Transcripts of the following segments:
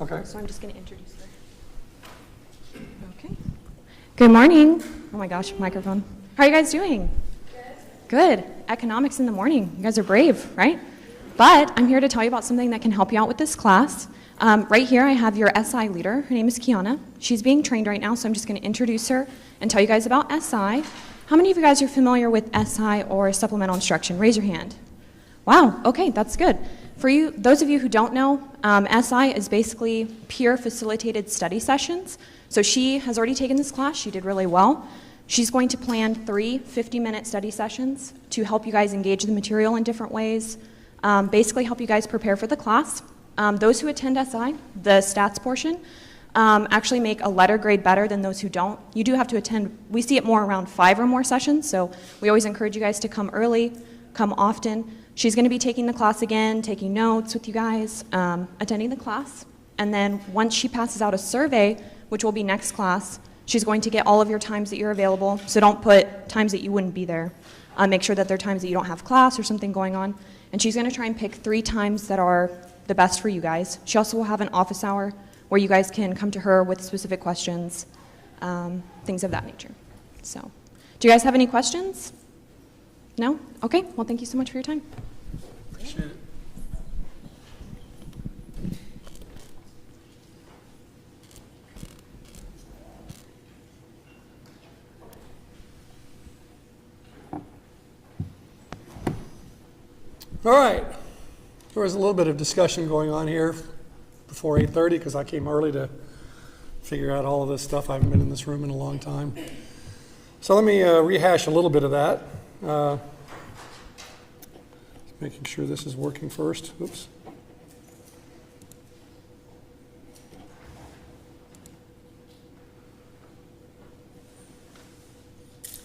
Okay. So I'm just going to introduce her. Okay. Good morning. Oh my gosh, microphone. How are you guys doing? Good. Economics in the morning. You guys are brave, right? But I'm here to tell you about something that can help you out with this class. Right here I have your SI leader. Her name is Kiana. She's being trained right now, so I'm just going to introduce her and tell you guys about SI. How many of you guys are familiar with SI or supplemental instruction? Raise your hand. Wow, okay, that's good. For you, those of you who don't know, SI is basically peer facilitated study sessions. So she has already taken this class. She did really well. She's going to plan 3 50-minute study sessions to help you guys engage the material in different ways, basically help you guys prepare for the class. Those who attend SI, the stats portion, actually make a letter grade better than those who don't. You do have to attend, we see it more around 5 or more sessions, so we always encourage you guys to come early, come often. She's going to be taking the class again, taking notes with you guys, attending the class, and then once she passes out a survey, which will be next class, she's going to get all of your times that you're available, so don't put times that you wouldn't be there. Make sure that they're times that you don't have class or something going on, and she's going to try and pick 3 times that are the best for you guys. She also will have an office hour where you guys can come to her with specific questions, things of that nature. So, do you guys have any questions? No? Okay, well thank you so much for your time. Appreciate it. All right, there was a little bit of discussion going on here before 8:30 because I came early to figure out all of this stuff. I haven't been in this room in a long time. So let me rehash a little bit of that. Making sure this is working first. Oops.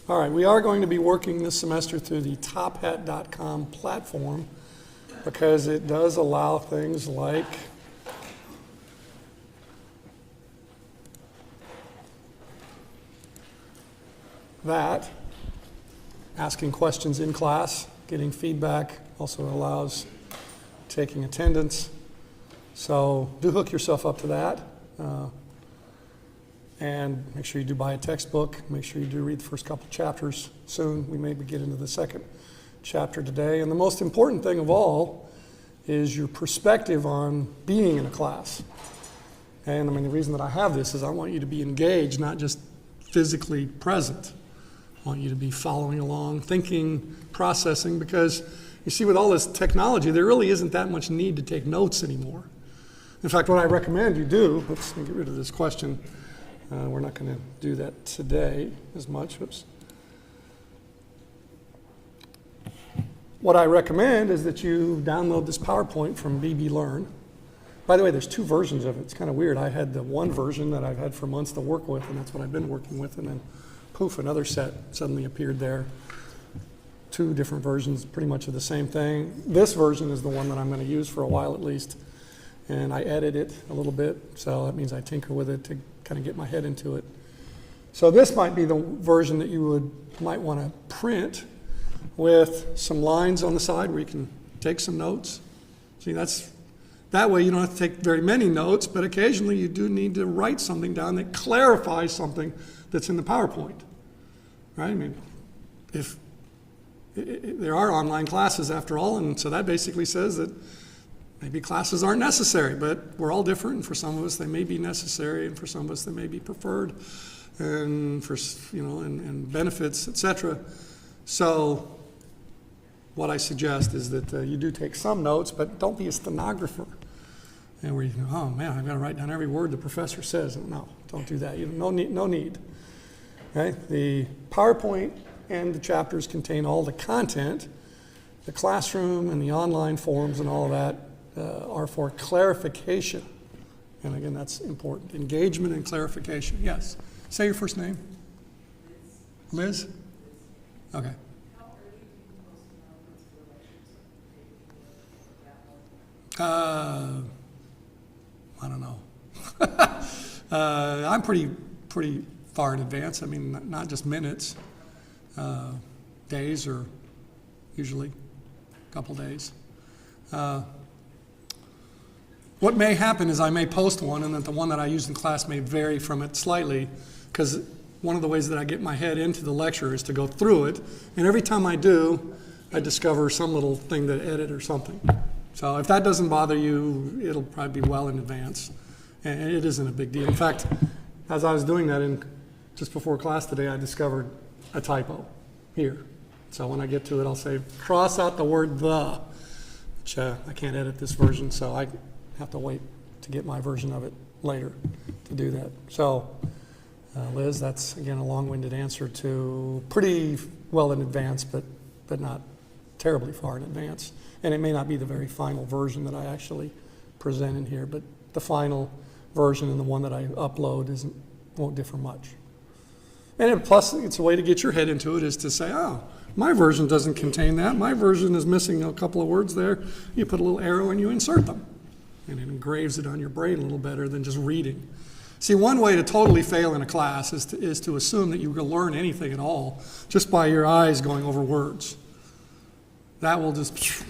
All right, we are going to be working this semester through the tophat.com platform because it does allow things like that, asking questions in class, getting feedback, also allows taking attendance. So do hook yourself up to that. And make sure you do buy a textbook. Make sure you do read the first couple chapters soon. We may get into the second chapter today. And the most important thing of all is your perspective on being in a class. And I mean, the reason that I have this is I want you to be engaged, not just physically present. I want you to be following along, thinking, processing, because you see with all this technology, there really isn't that much need to take notes anymore. In fact, what I recommend you do, let's get rid of this question. We're not going to do that today as much. Oops. What I recommend is that you download this PowerPoint from BB Learn. By the way, there's 2 versions of it. It's kind of weird. I had the one version that I've had for months to work with, and that's what I've been working with, and then poof, another set suddenly appeared there. 2 different versions, pretty much of the same thing. This version is the one that I'm going to use for a while at least, and I edit it a little bit, so that means I tinker with it to kind of get my head into it. So this might be the version that you might want to print with some lines on the side where you can take some notes. See, that way you don't have to take very many notes, but occasionally you do need to write something down that clarifies something that's in the PowerPoint, right? I mean, if there are online classes after all, and so that basically says that maybe classes aren't necessary, but we're all different, and for some of us they may be necessary, and for some of us they may be preferred, and for and benefits, etc. So what I suggest is that you do take some notes, but don't be a stenographer, and where you go, oh man, I've got to write down every word the professor says. No, don't do that. No need. Right? The PowerPoint and the chapters contain all the content. The classroom and the online forums and all of that are for clarification. And again, that's important. Engagement and clarification. Yes. Say your first name. Liz? Okay. I don't know. I'm pretty far in advance. I mean, not just minutes. Days, or usually a couple days. What may happen is I may post one, and that the one that I use in class may vary from it slightly, because one of the ways that I get my head into the lecture is to go through it, and every time I do, I discover some little thing to edit or something. So if that doesn't bother you, it'll probably be well in advance, and it isn't a big deal. In fact, as I was doing that just before class today, I discovered a typo here. So when I get to it, I'll say, cross out the word the, which I can't edit this version, so I have to wait to get my version of it later to do that. So, Liz, that's, again, a long-winded answer to pretty well in advance, but not terribly far in advance. And it may not be the very final version that I actually present in here, but the final version and the one that I upload won't differ much. And plus, it's a way to get your head into it, is to say, oh, my version doesn't contain that. My version is missing a couple of words there. You put a little arrow and you insert them. And it engraves it on your brain a little better than just reading. See, one way to totally fail in a class is to assume that you can learn anything at all just by your eyes going over words. That will just,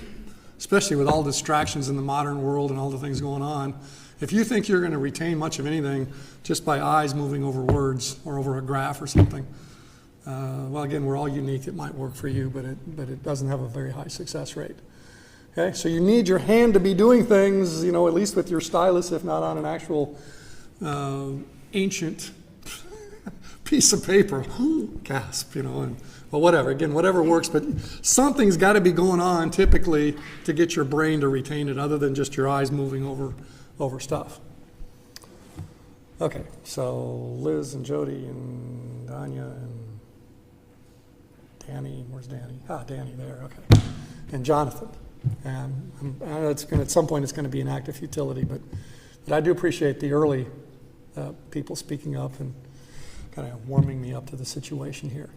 especially with all distractions in the modern world and all the things going on, if you think you're going to retain much of anything just by eyes moving over words or over a graph or something, well, again, we're all unique. It might work for you, but it doesn't have a very high success rate. Okay, so you need your hand to be doing things, at least with your stylus, if not on an actual ancient piece of paper. Gasp, well, whatever. Again, whatever works, but something's got to be going on typically to get your brain to retain it, other than just your eyes moving over stuff. Okay, so Liz and Jody and Danya and Danny. Where's Danny? Danny there. Okay, and Jonathan. And I know at some point it's going to be an act of futility, but I do appreciate the early people speaking up and kind of warming me up to the situation here.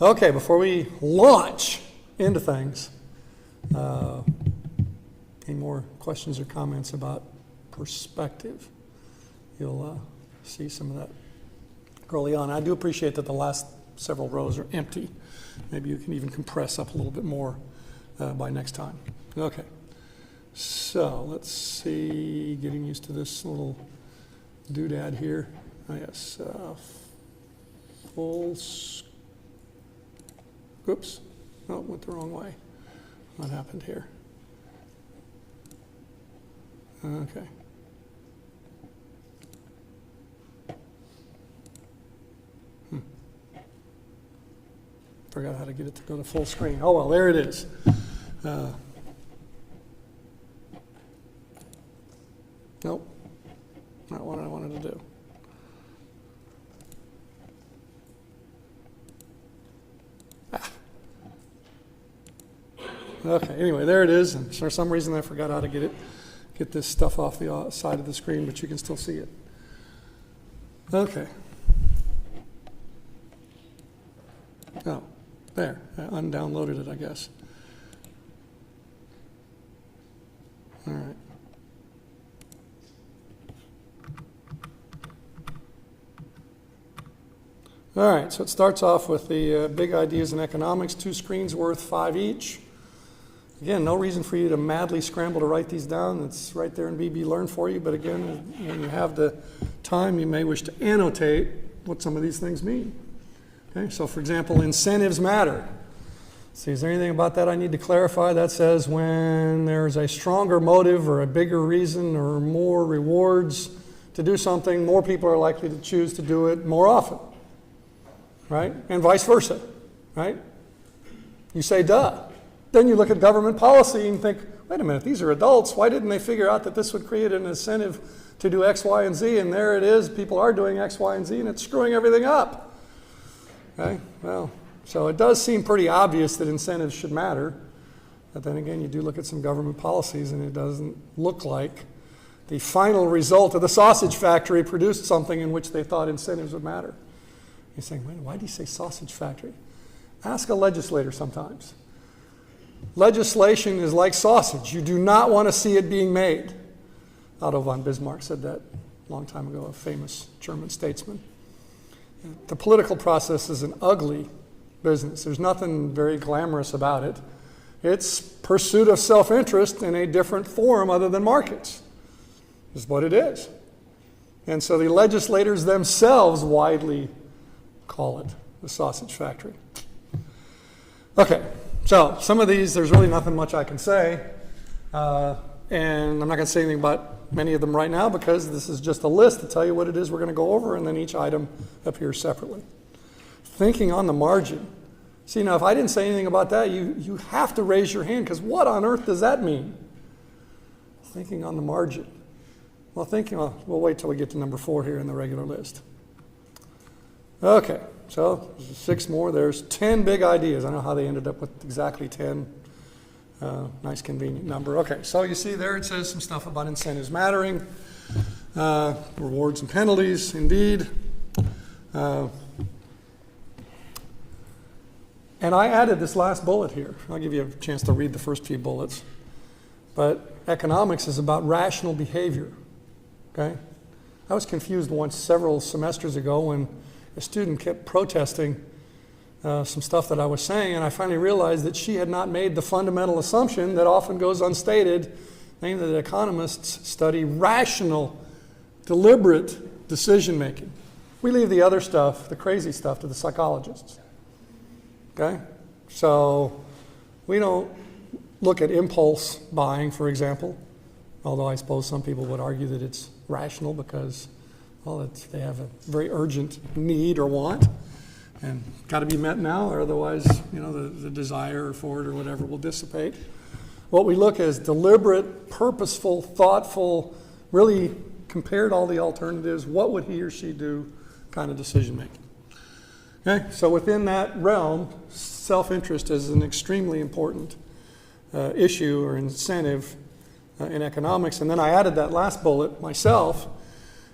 Okay, before we launch into things, any more questions or comments about perspective? You'll see some of that early on. I do appreciate that the last several rows are empty. Maybe you can even compress up a little bit more by next time. Okay, so let's see, getting used to this little doodad here. Oh yes, oops, oh, went the wrong way. What happened here? Okay. Forgot how to get it to go to full screen. Oh well, there it is. Nope, not what I wanted to do. Okay, anyway, there it is. And for some reason I forgot how to get this stuff off the side of the screen, but you can still see it. Okay. Oh, there, I undownloaded it, I guess. All right. All right, so it starts off with the big ideas in economics, 2 screens worth, 5 each. Again, no reason for you to madly scramble to write these down. It's right there in BB Learn for you, but again, when you have the time, you may wish to annotate what some of these things mean. Okay, so for example, incentives matter. See, is there anything about that I need to clarify? That says when there's a stronger motive or a bigger reason or more rewards to do something, more people are likely to choose to do it more often, right? And vice versa, right? You say, duh. Then you look at government policy and think, wait a minute, these are adults. Why didn't they figure out that this would create an incentive to do X, Y, and Z? And there it is, people are doing X, Y, and Z, and it's screwing everything up. Okay, well, so it does seem pretty obvious that incentives should matter. But then again, you do look at some government policies and it doesn't look like the final result of the sausage factory produced something in which they thought incentives would matter. You're saying, wait, why do you say sausage factory? Ask a legislator sometimes. Legislation is like sausage. You do not want to see it being made. Otto von Bismarck said that a long time ago, a famous German statesman. The political process is an ugly business. There's nothing very glamorous about it. It's pursuit of self-interest in a different form other than markets. is what it is. And so the legislators themselves widely call it the sausage factory. Okay, so some of these, there's really nothing much I can say. And I'm not going to say anything about many of them right now because this is just a list to tell you what it is we're going to go over, and then each item appears separately. Thinking on the margin. See, now if I didn't say anything about that, you have to raise your hand, because what on earth does that mean? Thinking on the margin. Well, we'll wait till we get to number 4 here in the regular list. Okay, so 6 more. There's 10 big ideas. I don't know how they ended up with exactly 10. Nice convenient number. Okay, so you see there it says some stuff about incentives mattering, rewards and penalties, indeed. And I added this last bullet here. I'll give you a chance to read the first few bullets. But economics is about rational behavior. Okay? I was confused once several semesters ago when a student kept protesting some stuff that I was saying, and I finally realized that she had not made the fundamental assumption that often goes unstated, namely that economists study rational, deliberate decision making. We leave the other stuff, the crazy stuff, to the psychologists. Okay? So we don't look at impulse buying, for example, although I suppose some people would argue that it's rational because, well, they have a very urgent need or want and got to be met now, or otherwise, the desire for it or whatever will dissipate. What we look at is deliberate, purposeful, thoughtful, really compared all the alternatives, what would he or she do kind of decision making. Okay, so within that realm, self-interest is an extremely important issue or incentive in economics. And then I added that last bullet myself.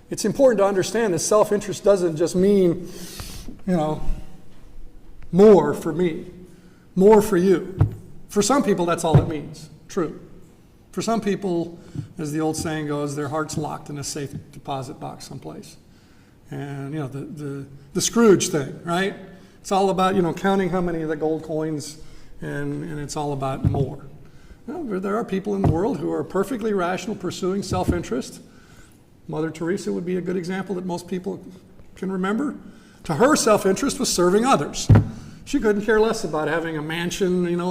It's important to understand that self-interest doesn't just mean, more for me, more for you. For some people, that's all it means. True. For some people, as the old saying goes, their heart's locked in a safe deposit box someplace. And, the Scrooge thing, right? It's all about, counting how many of the gold coins, and it's all about more. There are people in the world who are perfectly rational, pursuing self-interest. Mother Teresa would be a good example that most people can remember. To her, self-interest was serving others. She couldn't care less about having a mansion, and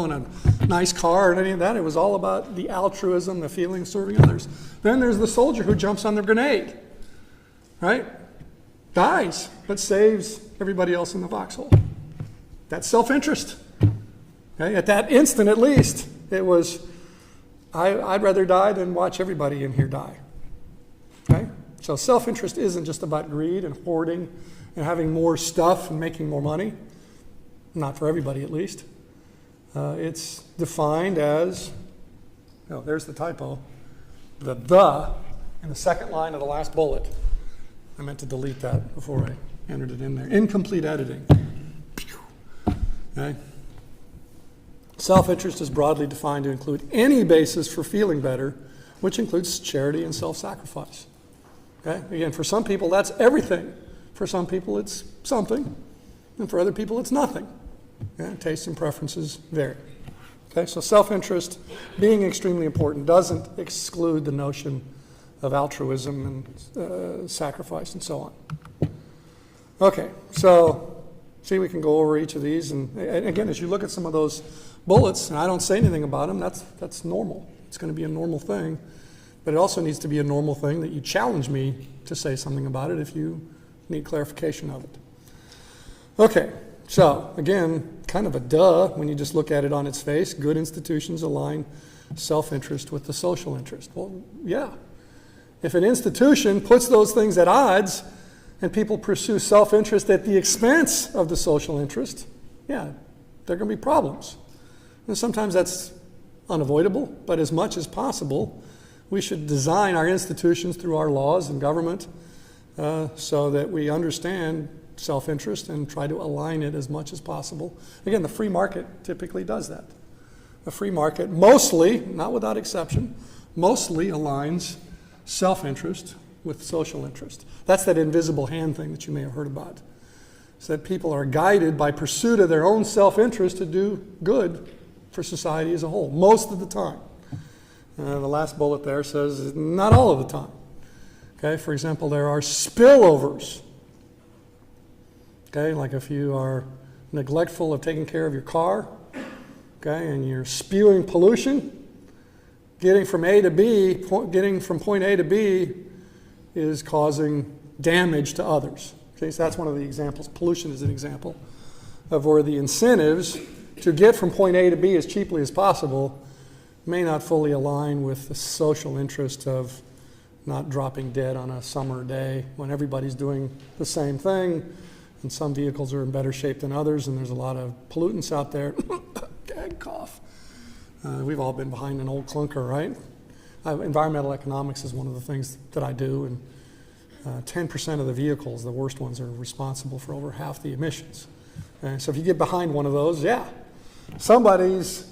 a nice car and any of that. It was all about the altruism, the feeling of serving others. Then there's the soldier who jumps on the grenade, right? Dies, but saves everybody else in the foxhole. That's self-interest. Okay? At that instant, at least, it was, I'd rather die than watch everybody in here die. Okay? So self-interest isn't just about greed and hoarding and having more stuff and making more money. Not for everybody, at least. It's defined as, there's the typo, the in the second line of the last bullet. I meant to delete that before I entered it in there. Incomplete editing. Okay? Self-interest is broadly defined to include any basis for feeling better, which includes charity and self-sacrifice. Okay? Again, for some people, that's everything. For some people, it's something. And for other people, it's nothing. Okay? Tastes and preferences vary. Okay? So self-interest, being extremely important, doesn't exclude the notion of altruism and sacrifice and so on. Okay, so see, we can go over each of these, and again, as you look at some of those bullets, and I don't say anything about them, that's normal. It's going to be a normal thing, but it also needs to be a normal thing that you challenge me to say something about it if you need clarification of it. Okay, so again, kind of a duh when you just look at it on its face. Good institutions align self-interest with the social interest. Well, yeah. If an institution puts those things at odds and people pursue self-interest at the expense of the social interest, yeah, there are going to be problems. And sometimes that's unavoidable, but as much as possible, we should design our institutions through our laws and government so that we understand self-interest and try to align it as much as possible. Again, the free market typically does that. The free market mostly, not without exception, mostly aligns self-interest with social interest. That's that invisible hand thing that you may have heard about. So that people are guided by pursuit of their own self-interest to do good for society as a whole, most of the time. The last bullet there says not all of the time. Okay, for example, there are spillovers. Okay, like if you are neglectful of taking care of your car, okay, and you're spewing pollution, getting from point A to B is causing damage to others. Okay, so that's one of the examples. Pollution is an example of where the incentives to get from point A to B as cheaply as possible may not fully align with the social interest of not dropping dead on a summer day when everybody's doing the same thing, and some vehicles are in better shape than others, and there's a lot of pollutants out there. Gag cough. We've all been behind an old clunker, right? Environmental economics is one of the things that I do, and 10% of the vehicles, the worst ones, are responsible for over half the emissions. And so if you get behind one of those, yeah, somebody's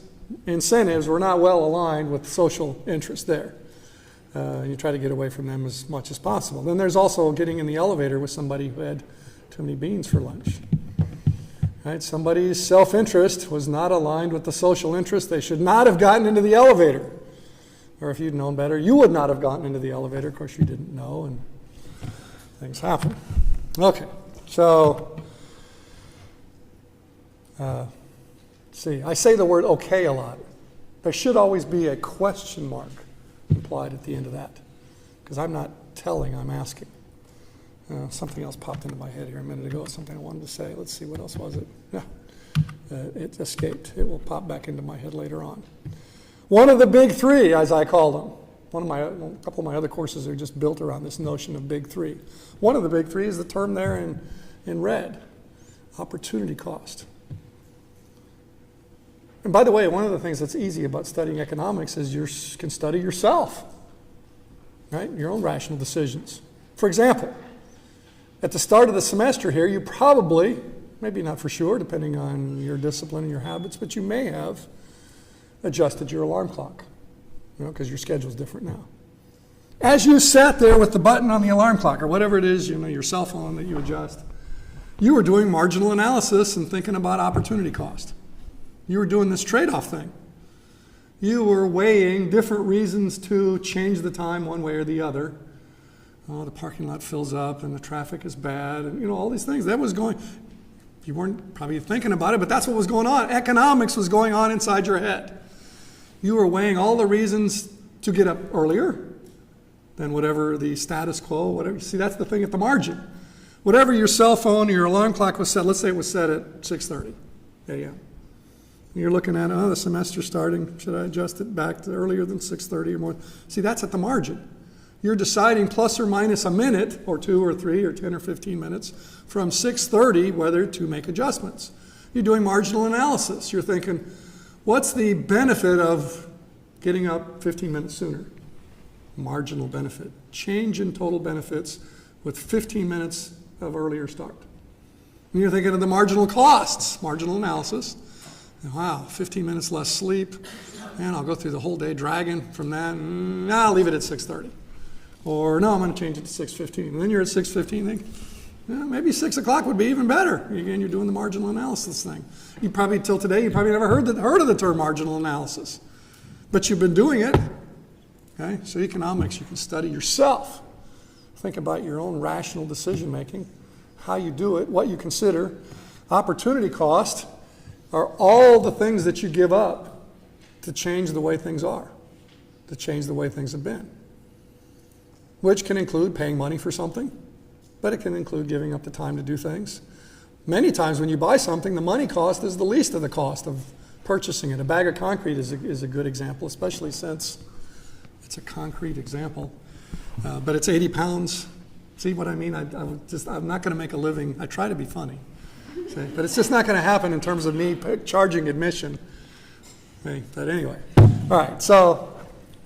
incentives were not well aligned with social interest there. You try to get away from them as much as possible. Then there's also getting in the elevator with somebody who had too many beans for lunch. Right? Somebody's self-interest was not aligned with the social interest. They should not have gotten into the elevator. Or if you'd known better, you would not have gotten into the elevator. Of course, you didn't know, and things happen. Okay, so see, I say the word okay a lot. There should always be a question mark implied at the end of that, because I'm not telling, I'm asking. Something else popped into my head here a minute ago, something I wanted to say. Let's see, what else was it? Yeah, it escaped. It will pop back into my head later on. One of the big three, as I call them. A couple of my other courses are just built around this notion of big three. One of the big three is the term there in red, opportunity cost. And by the way, one of the things that's easy about studying economics is you can study yourself, right? Your own rational decisions. For example, at the start of the semester here, you probably, maybe not for sure, depending on your discipline and your habits, but you may have adjusted your alarm clock, because your schedule's different now. As you sat there with the button on the alarm clock, or whatever it is, your cell phone that you adjust, you were doing marginal analysis and thinking about opportunity cost. You were doing this trade-off thing. You were weighing different reasons to change the time one way or the other. Oh, the parking lot fills up and the traffic is bad, and all these things. That was going, you weren't probably thinking about it, but that's what was going on. Economics was going on inside your head. You were weighing all the reasons to get up earlier than whatever the status quo, whatever. See, that's the thing at the margin. Whatever your cell phone or your alarm clock was set, let's say it was set at 6:30 a.m. You're looking at, the semester's starting. Should I adjust it back to earlier than 6:30 or more? See, that's at the margin. You're deciding plus or minus a minute or 2 or 3 or 10 or 15 minutes from 6:30 whether to make adjustments. You're doing marginal analysis. You're thinking, what's the benefit of getting up 15 minutes sooner? Marginal benefit. Change in total benefits with 15 minutes of earlier start. And you're thinking of the marginal costs, marginal analysis. Wow, 15 minutes less sleep, and I'll go through the whole day dragging from that. I'll leave it at 6:30. Or no, I'm going to change it to 6:15. And then you're at 6:15 thinking, maybe 6 o'clock would be even better. Again, you're doing the marginal analysis thing. You probably, till today, you probably never heard of the term marginal analysis. But you've been doing it. Okay? So economics, you can study yourself. Think about your own rational decision making, how you do it, what you consider. Opportunity cost are all the things that you give up to change the way things are, to change the way things have been. Which can include paying money for something, but it can include giving up the time to do things. Many times when you buy something, the money cost is the least of the cost of purchasing it. A bag of concrete is a good example, especially since it's a concrete example. But it's 80 pounds. See what I mean? I'm not going to make a living. I try to be funny. See? But it's just not going to happen in terms of me charging admission. Okay? But anyway. All right, so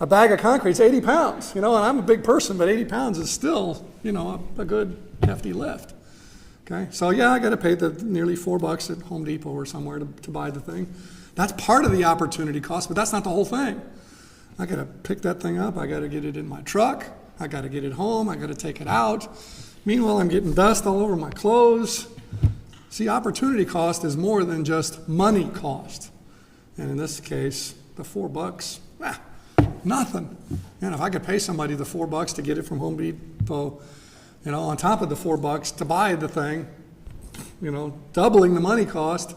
a bag of concrete is 80 pounds, and I'm a big person, but 80 pounds is still, a good hefty lift. Okay, so yeah, I got to pay the nearly $4 at Home Depot or somewhere to buy the thing. That's part of the opportunity cost, but that's not the whole thing. I got to pick that thing up. I got to get it in my truck. I got to get it home. I got to take it out. Meanwhile, I'm getting dust all over my clothes. See, opportunity cost is more than just money cost. And in this case, the $4, nothing. And if I could pay somebody the $4 to get it from Home So, on top of the $4 to buy the thing, doubling the money cost,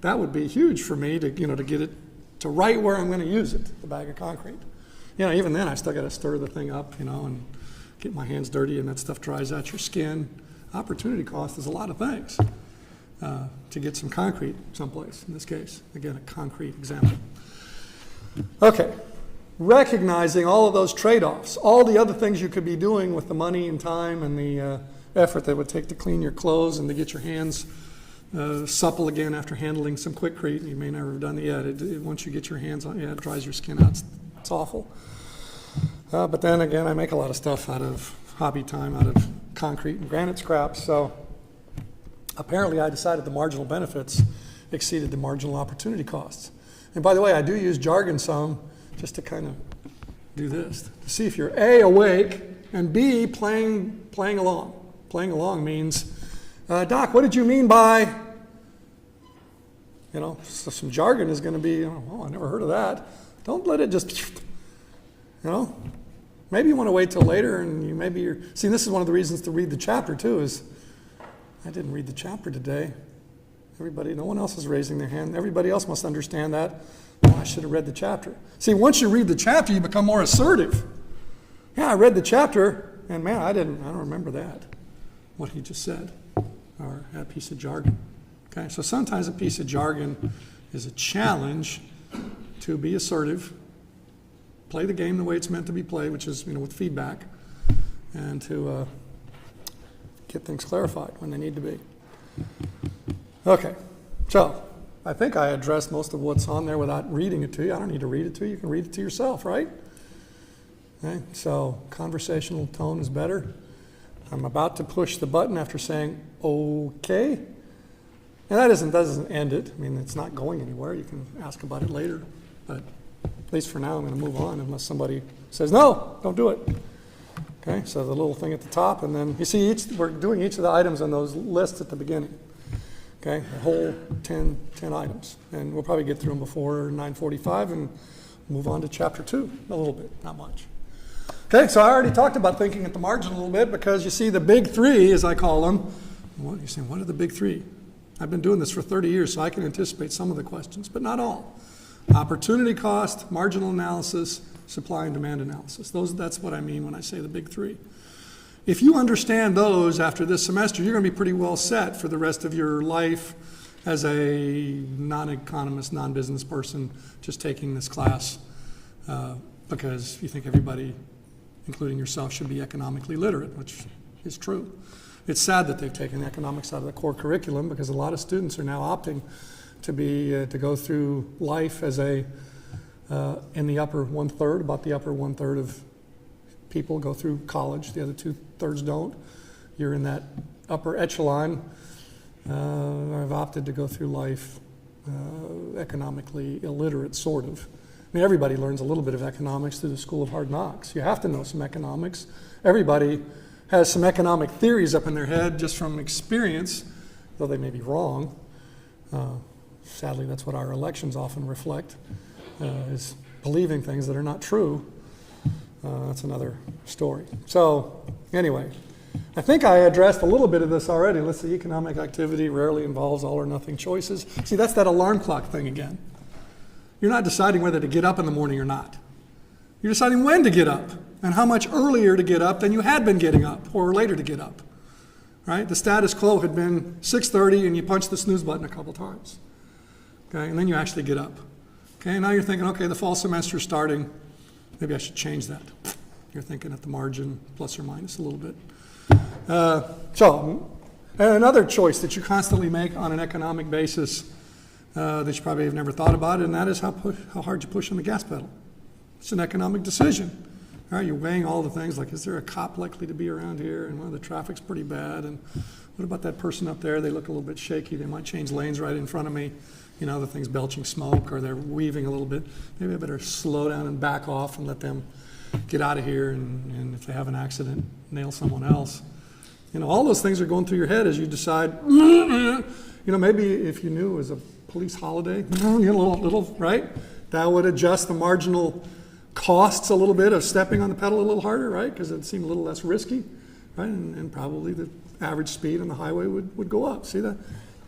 that would be huge for me to get it to right where I'm going to use it, the bag of concrete. Even then, I still got to stir the thing up, and get my hands dirty, and that stuff dries out your skin. Opportunity cost is a lot of things to get some concrete someplace, in this case. Again, a concrete example. Okay, recognizing all of those trade-offs, all the other things you could be doing with the money and time and the effort that it would take to clean your clothes and to get your hands supple again after handling some Quikrete. You may never have done it yet. Once you get your hands on it, it dries your skin out. It's awful. But then again, I make a lot of stuff out of hobby time, out of concrete and granite scraps. So apparently I decided the marginal benefits exceeded the marginal opportunity costs. And by the way, I do use jargon some just to kind of do this, to see if you're A, awake, and B, playing along. Playing along means, Doc, what did you mean by, so some jargon is going to be, oh, I never heard of that. Don't let it just, maybe you want to wait till later, and see, this is one of the reasons to read the chapter too, is I didn't read the chapter today. No one else is raising their hand. Everybody else must understand that. Oh, I should have read the chapter. See, once you read the chapter, you become more assertive. Yeah, I read the chapter, and man, I don't remember that, what he just said, or that piece of jargon. Okay, so sometimes a piece of jargon is a challenge to be assertive, play the game the way it's meant to be played, which is, with feedback, and to get things clarified when they need to be. Okay, so I think I addressed most of what's on there without reading it to you. I don't need to read it to you. You can read it to yourself, right? Okay, so conversational tone is better. I'm about to push the button after saying, okay. And that doesn't end it. I mean, it's not going anywhere. You can ask about it later. But at least for now, I'm going to move on unless somebody says, no, don't do it. Okay, so the little thing at the top, and then you see we're doing each of the items on those lists at the beginning. Okay, the whole 10 items. And we'll probably get through them before 9:45 and move on to chapter 2 a little bit, not much. Okay, so I already talked about thinking at the margin a little bit because you see the big three, as I call them. Well, you're saying, what are the big three? I've been doing this for 30 years, so I can anticipate some of the questions, but not all. Opportunity cost, marginal analysis, supply and demand analysis. That's what I mean when I say the big three. If you understand those after this semester, you're going to be pretty well set for the rest of your life as a non-economist, non-business person just taking this class because you think everybody, including yourself, should be economically literate, which is true. It's sad that they've taken economics out of the core curriculum because a lot of students are now opting to go through life as in the upper one-third, about the upper one-third of people go through college, the other two-thirds don't. You're in that upper echelon. I've opted to go through life economically illiterate, sort of. I mean, everybody learns a little bit of economics through the School of Hard Knocks. You have to know some economics. Everybody has some economic theories up in their head just from experience, though they may be wrong. Sadly, that's what our elections often reflect, is believing things that are not true. That's another story. So anyway, I think I addressed a little bit of this already. Let's see, economic activity rarely involves all or nothing choices. See, that's that alarm clock thing again. You're not deciding whether to get up in the morning or not. You're deciding when to get up and how much earlier to get up than you had been getting up or later to get up. Right? The status quo had been 6:30 and you punch the snooze button a couple times. Okay, and then you actually get up. Okay, now you're thinking, okay, the fall semester is starting. Maybe I should change that. You're thinking at the margin, plus or minus a little bit. So, another choice that you constantly make on an economic basis that you probably have never thought about, and that is how hard you push on the gas pedal. It's an economic decision. All right, you're weighing all the things like, is there a cop likely to be around here? And well, the traffic's pretty bad. And what about that person up there? They look a little bit shaky. They might change lanes right in front of me. You know, the thing's belching smoke or they're weaving a little bit. Maybe I better slow down and back off and let them get out of here. And if they have an accident, nail someone else. You know, all those things are going through your head as you decide, you know, maybe if you knew it was a police holiday, you know, little, right? That would adjust the marginal costs a little bit of stepping on the pedal a little harder, right? Because it seemed a little less risky. right? And probably the average speed on the highway would go up. See that?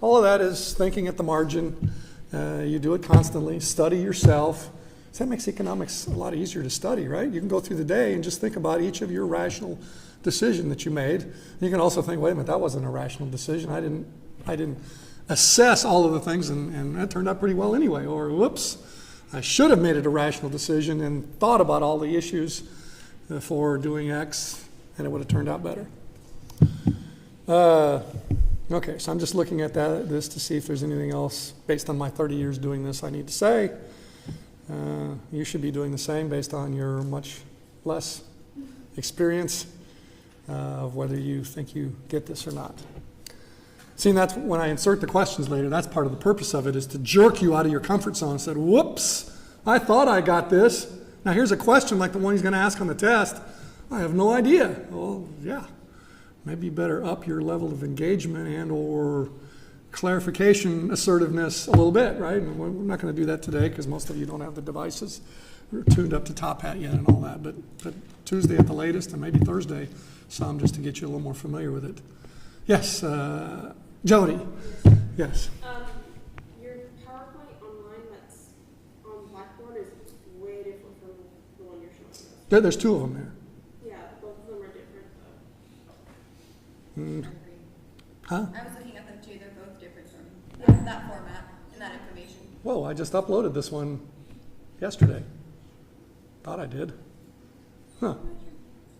All of that is thinking at the margin. You do it constantly. Study yourself. So that makes economics a lot easier to study, right? You can go through the day and just think about each of your rational decision that you made. You can also think, wait a minute, that wasn't a rational decision. I didn't assess all of the things, and that turned out pretty well anyway. Or, whoops, I should have made it a rational decision and thought about all the issues before doing X, and it would have turned out better. Okay, so I'm just looking at this to see if there's anything else based on my 30 years doing this I need to say. You should be doing the same based on your much less experience of whether you think you get this or not. See, and that's when I insert the questions later, that's part of the purpose of it, is to jerk you out of your comfort zone and say, whoops, I thought I got this. Now here's a question like the one he's going to ask on the test. I have no idea. Well, yeah, maybe you better up your level of engagement and or clarification assertiveness a little bit, right? And we're not going to do that today because most of you don't have the devices tuned up to Top Hat yet and all that, but Tuesday at the latest and maybe Thursday some just to get you a little more familiar with it. Yes, Jody. Yes. Your PowerPoint online that's on Blackboard is way different from the one you're showing us. There's two of them there. Yeah, both of them are different though. Huh? I was looking at them too. They're both different from that format and that information. Whoa, I just uploaded this one yesterday. Thought I did. Huh.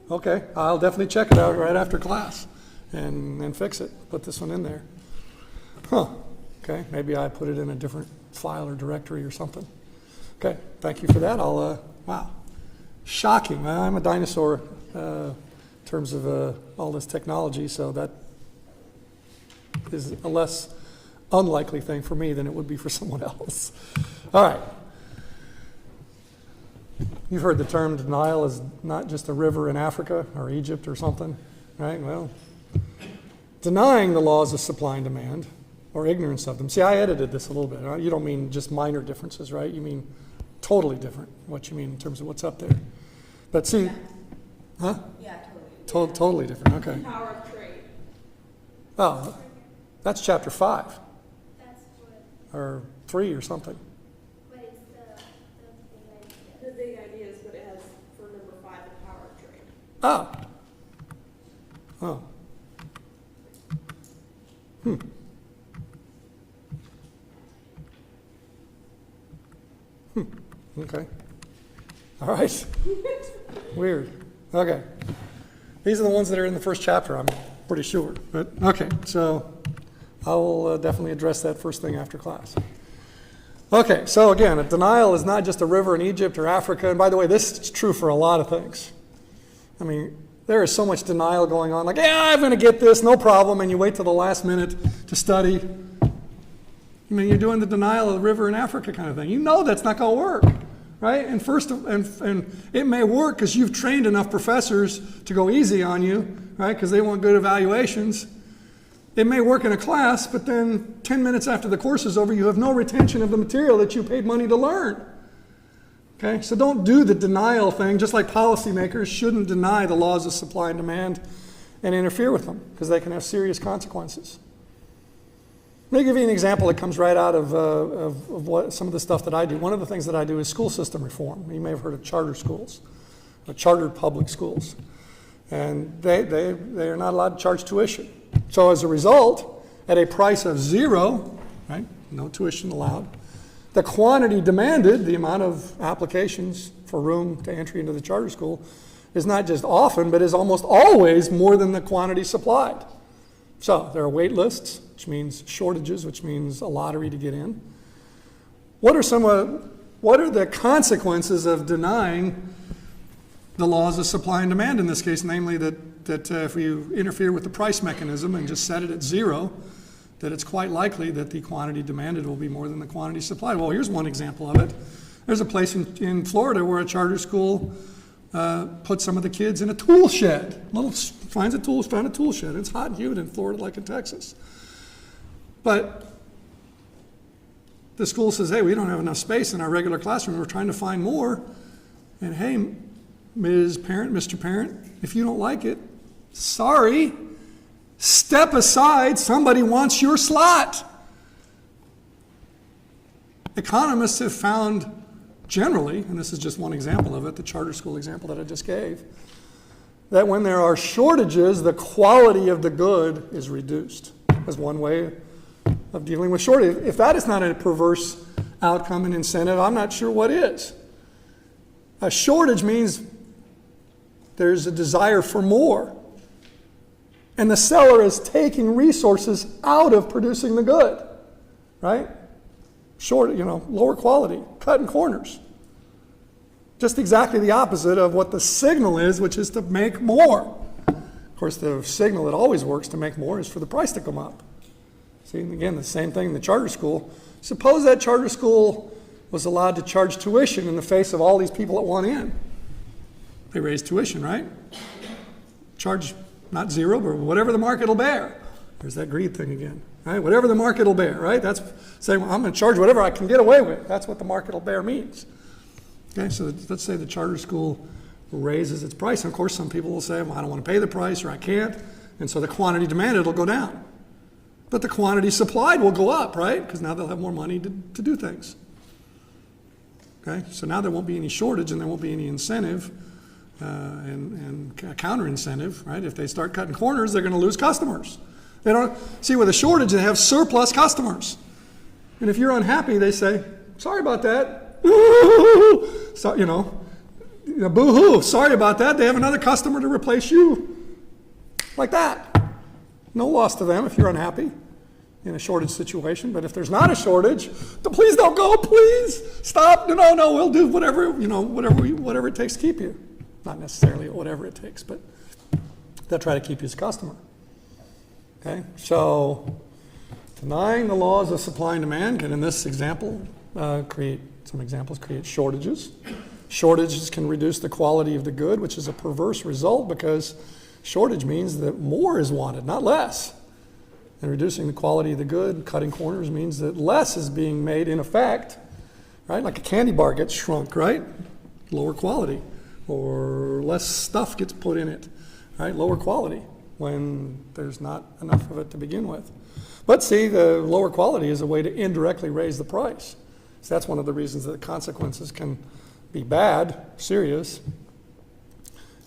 Okay, I'll definitely check it out right after class and fix it. Put this one in there. Huh. Okay, maybe I put it in a different file or directory or something. Okay, thank you for that. Wow. Shocking. Well, I'm a dinosaur in terms of all this technology, so that is a less unlikely thing for me than it would be for someone else. All right. You've heard the term denial is not just a river in Africa or Egypt or something, right? Well, denying the laws of supply and demand or ignorance of them. See, I edited this a little bit. Right? You don't mean just minor differences, right? You mean totally different, what you mean in terms of what's up there. But see, huh? Yeah, totally. Totally different, okay. Power of trade. Oh, that's chapter 5 That's what, or 3 or something. what is the The big idea is, but it has for number 5 the power of trade. Oh. Oh. Okay. All right. Weird. Okay. These are the ones that are in the first chapter, I'm pretty sure. But okay, so I will definitely address that first thing after class. Okay, so again, a denial is not just a river in Egypt or Africa. And by the way, this is true for a lot of things. I mean, there is so much denial going on. Like, yeah, I'm going to get this, no problem. And you wait till the last minute to study. I mean, you're doing the denial of the river in Africa kind of thing. You know that's not going to work, right? And it may work because you've trained enough professors to go easy on you, right? Because they want good evaluations. It may work in a class, but then 10 minutes after the course is over, you have no retention of the material that you paid money to learn. Okay, so don't do the denial thing, just like policymakers shouldn't deny the laws of supply and demand and interfere with them, because they can have serious consequences. Let me give you an example that comes right out of what some of the stuff that I do. One of the things that I do is school system reform. You may have heard of charter schools, or chartered public schools. And they are not allowed to charge tuition. So as a result, at a price of 0, right, no tuition allowed, the quantity demanded, the amount of applications for room to entry into the charter school, is not just often, but is almost always more than the quantity supplied. So there are wait lists, which means shortages, which means a lottery to get in. What are the consequences of denying the laws of supply and demand in this case, namely that if you interfere with the price mechanism and just set it at 0, that it's quite likely that the quantity demanded will be more than the quantity supplied. Well, here's one example of it. There's a place in Florida where a charter school put some of the kids in a tool shed. Found a tool shed. It's hot and humid in Florida like in Texas. But the school says, hey, we don't have enough space in our regular classroom. We're trying to find more. And hey, Ms. Parent, Mr. Parent, if you don't like it, Sorry. Step aside. Somebody wants your slot. Economists have found generally, and this is just one example of it, the charter school example that I just gave, that when there are shortages, the quality of the good is reduced. As one way of dealing with shortage. If that is not a perverse outcome and incentive, I'm not sure what is. A shortage means there's a desire for more. And the seller is taking resources out of producing the good, right? Lower quality, cutting corners. Just exactly the opposite of what the signal is, which is to make more. Of course, the signal that always works to make more is for the price to come up. See, and again, the same thing in the charter school. Suppose that charter school was allowed to charge tuition in the face of all these people that want in. They raise tuition, right? Charge not zero, but whatever the market will bear. There's that greed thing again, right? Whatever the market will bear, right? That's saying, well, I'm going to charge whatever I can get away with. That's what the market will bear means. Okay, so let's say the charter school raises its price. And of course, some people will say, well, I don't want to pay the price, or I can't. And so the quantity demanded will go down. But the quantity supplied will go up, right? Because now they'll have more money to do things. Okay, so now there won't be any shortage and there won't be any incentive and counter incentive, right? If they start cutting corners, they're going to lose customers. They don't see with a shortage, they have surplus customers. And if you're unhappy, they say, sorry about that. So, boo-hoo, sorry about that. They have another customer to replace you. Like that. No loss to them if you're unhappy in a shortage situation. But if there's not a shortage, please don't go, please stop. No, we'll do whatever it takes to keep you. Not necessarily whatever it takes, but they'll try to keep you as a customer. Okay, so denying the laws of supply and demand can, in this example, create shortages. Shortages can reduce the quality of the good, which is a perverse result because shortage means that more is wanted, not less. And reducing the quality of the good, cutting corners, means that less is being made in effect, right? Like a candy bar gets shrunk, right? Lower quality. Or less stuff gets put in it, right? Lower quality when there's not enough of it to begin with. But see, the lower quality is a way to indirectly raise the price. So that's one of the reasons that the consequences can be bad, serious,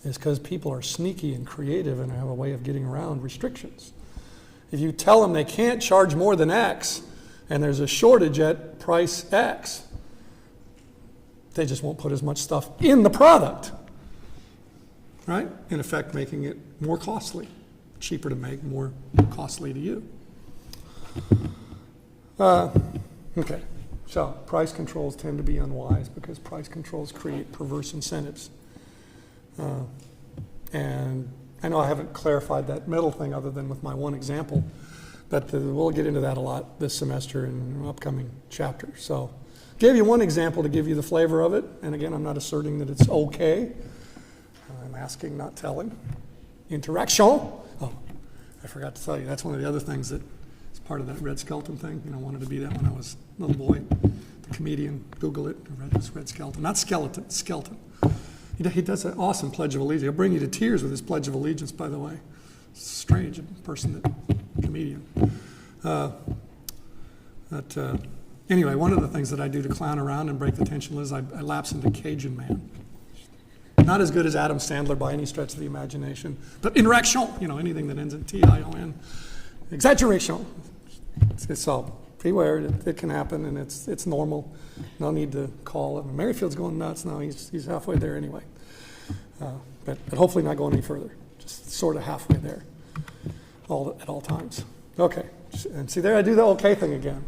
is because people are sneaky and creative and have a way of getting around restrictions. If you tell them they can't charge more than X and there's a shortage at price X, they just won't put as much stuff in the product, right? In effect, making it more costly, cheaper to make, more costly to you. Okay, so price controls tend to be unwise because price controls create perverse incentives. And I know I haven't clarified that middle thing other than with my one example, but we'll get into that a lot this semester in an upcoming chapter. So gave you one example to give you the flavor of it. And again, I'm not asserting that it's okay. I'm asking, not telling. Interaction. Oh, I forgot to tell you, that's one of the other things that is part of that Red Skelton thing. I wanted to be that when I was a little boy. The comedian, Google it, Red Skelton. Not skeleton, Skelton. He does an awesome Pledge of Allegiance. He'll bring you to tears with his Pledge of Allegiance, by the way. Strange, a comedian. Anyway, one of the things that I do to clown around and break the tension is I lapse into Cajun man. Not as good as Adam Sandler by any stretch of the imagination, but interaction, anything that ends in T-I-O-N. Exaggeration. So beware, it can happen, and it's normal. No need to call him. Merrifield's going nuts now. He's halfway there anyway. But hopefully not going any further. Just sort of halfway there at all times. Okay. And see, there I do the okay thing again.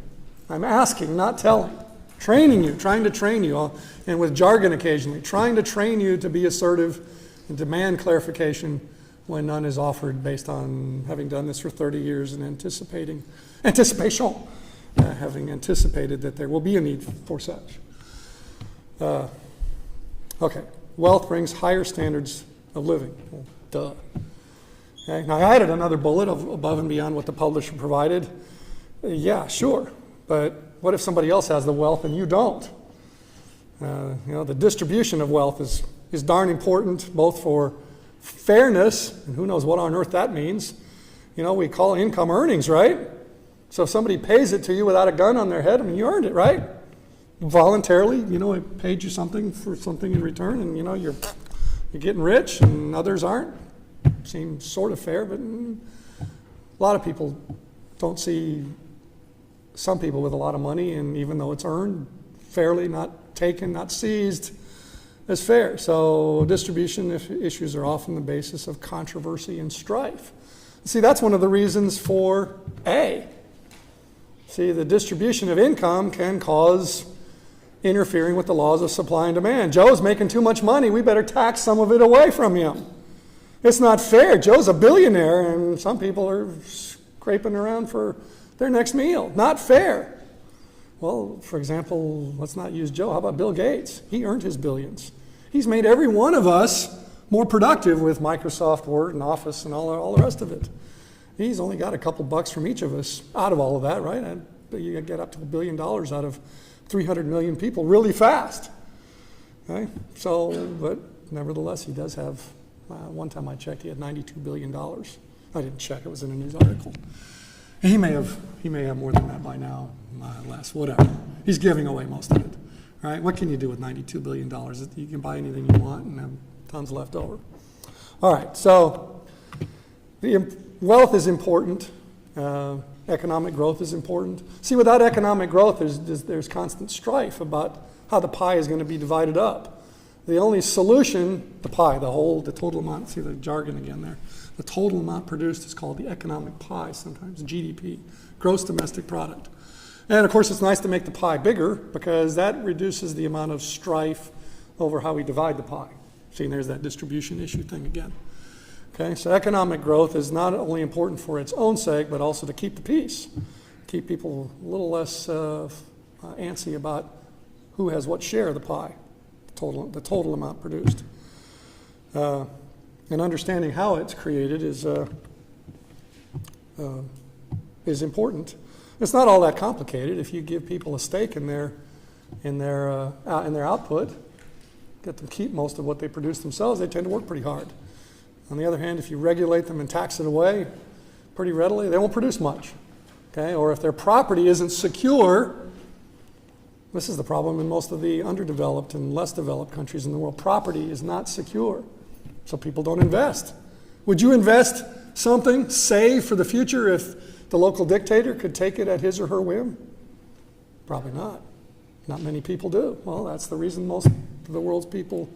I'm asking, not telling. Training you, trying to train you, and with jargon occasionally, trying to train you to be assertive and demand clarification when none is offered based on having done this for 30 years and anticipation, having anticipated that there will be a need for such. Okay, wealth brings higher standards of living. Well, duh. Okay, now I added another bullet above and beyond what the publisher provided. Yeah, sure, but what if somebody else has the wealth and you don't? The distribution of wealth is darn important both for fairness, and who knows what on earth that means. You know, we call income earnings, right? So if somebody pays it to you without a gun on their head, I mean, you earned it, right? Voluntarily, you know, it paid you something for something in return, and you know, you're getting rich and others aren't. Seems sort of fair, but a lot of people don't see some people with a lot of money, and even though it's earned fairly, not taken, not seized, as fair. So distribution issues are often the basis of controversy and strife. See, that's one of the reasons for A. See, the distribution of income can cause interfering with the laws of supply and demand. Joe's making too much money, we better tax some of it away from him. It's not fair. Joe's a billionaire and some people are scraping around for their next meal. Not fair. Well, for example, let's not use Joe. How about Bill Gates? He earned his billions. He's made every one of us more productive with Microsoft Word and Office and all the rest of it. He's only got a couple bucks from each of us out of all of that, right? You get up to $1 billion out of 300 million people really fast. Okay? So, but nevertheless, he does have, one time I checked, he had $92 billion. I didn't check, it was in a news article. He may have more than that by now, less, whatever. He's giving away most of it, right? What can you do with $92 billion? You can buy anything you want and have tons left over. All right, so wealth is important. Economic growth is important. See, without economic growth, there's constant strife about how the pie is going to be divided up. The only solution, the pie, the total amount, see the jargon again there, the total amount produced is called the economic pie sometimes, GDP, gross domestic product. And of course it's nice to make the pie bigger because that reduces the amount of strife over how we divide the pie. See, there's that distribution issue thing again. Okay, so economic growth is not only important for its own sake, but also to keep the peace, keep people a little less antsy about who has what share of the pie, the total amount produced. And understanding how it's created is important. It's not all that complicated. If you give people a stake in their output, get them keep most of what they produce themselves, they tend to work pretty hard. On the other hand, if you regulate them and tax it away pretty readily, they won't produce much. Okay? Or if their property isn't secure, this is the problem in most of the underdeveloped and less developed countries in the world. Property is not secure, so people don't invest. Would you invest something, save for the future, if the local dictator could take it at his or her whim? Probably not. Not many people do. Well, that's the reason most of the world's people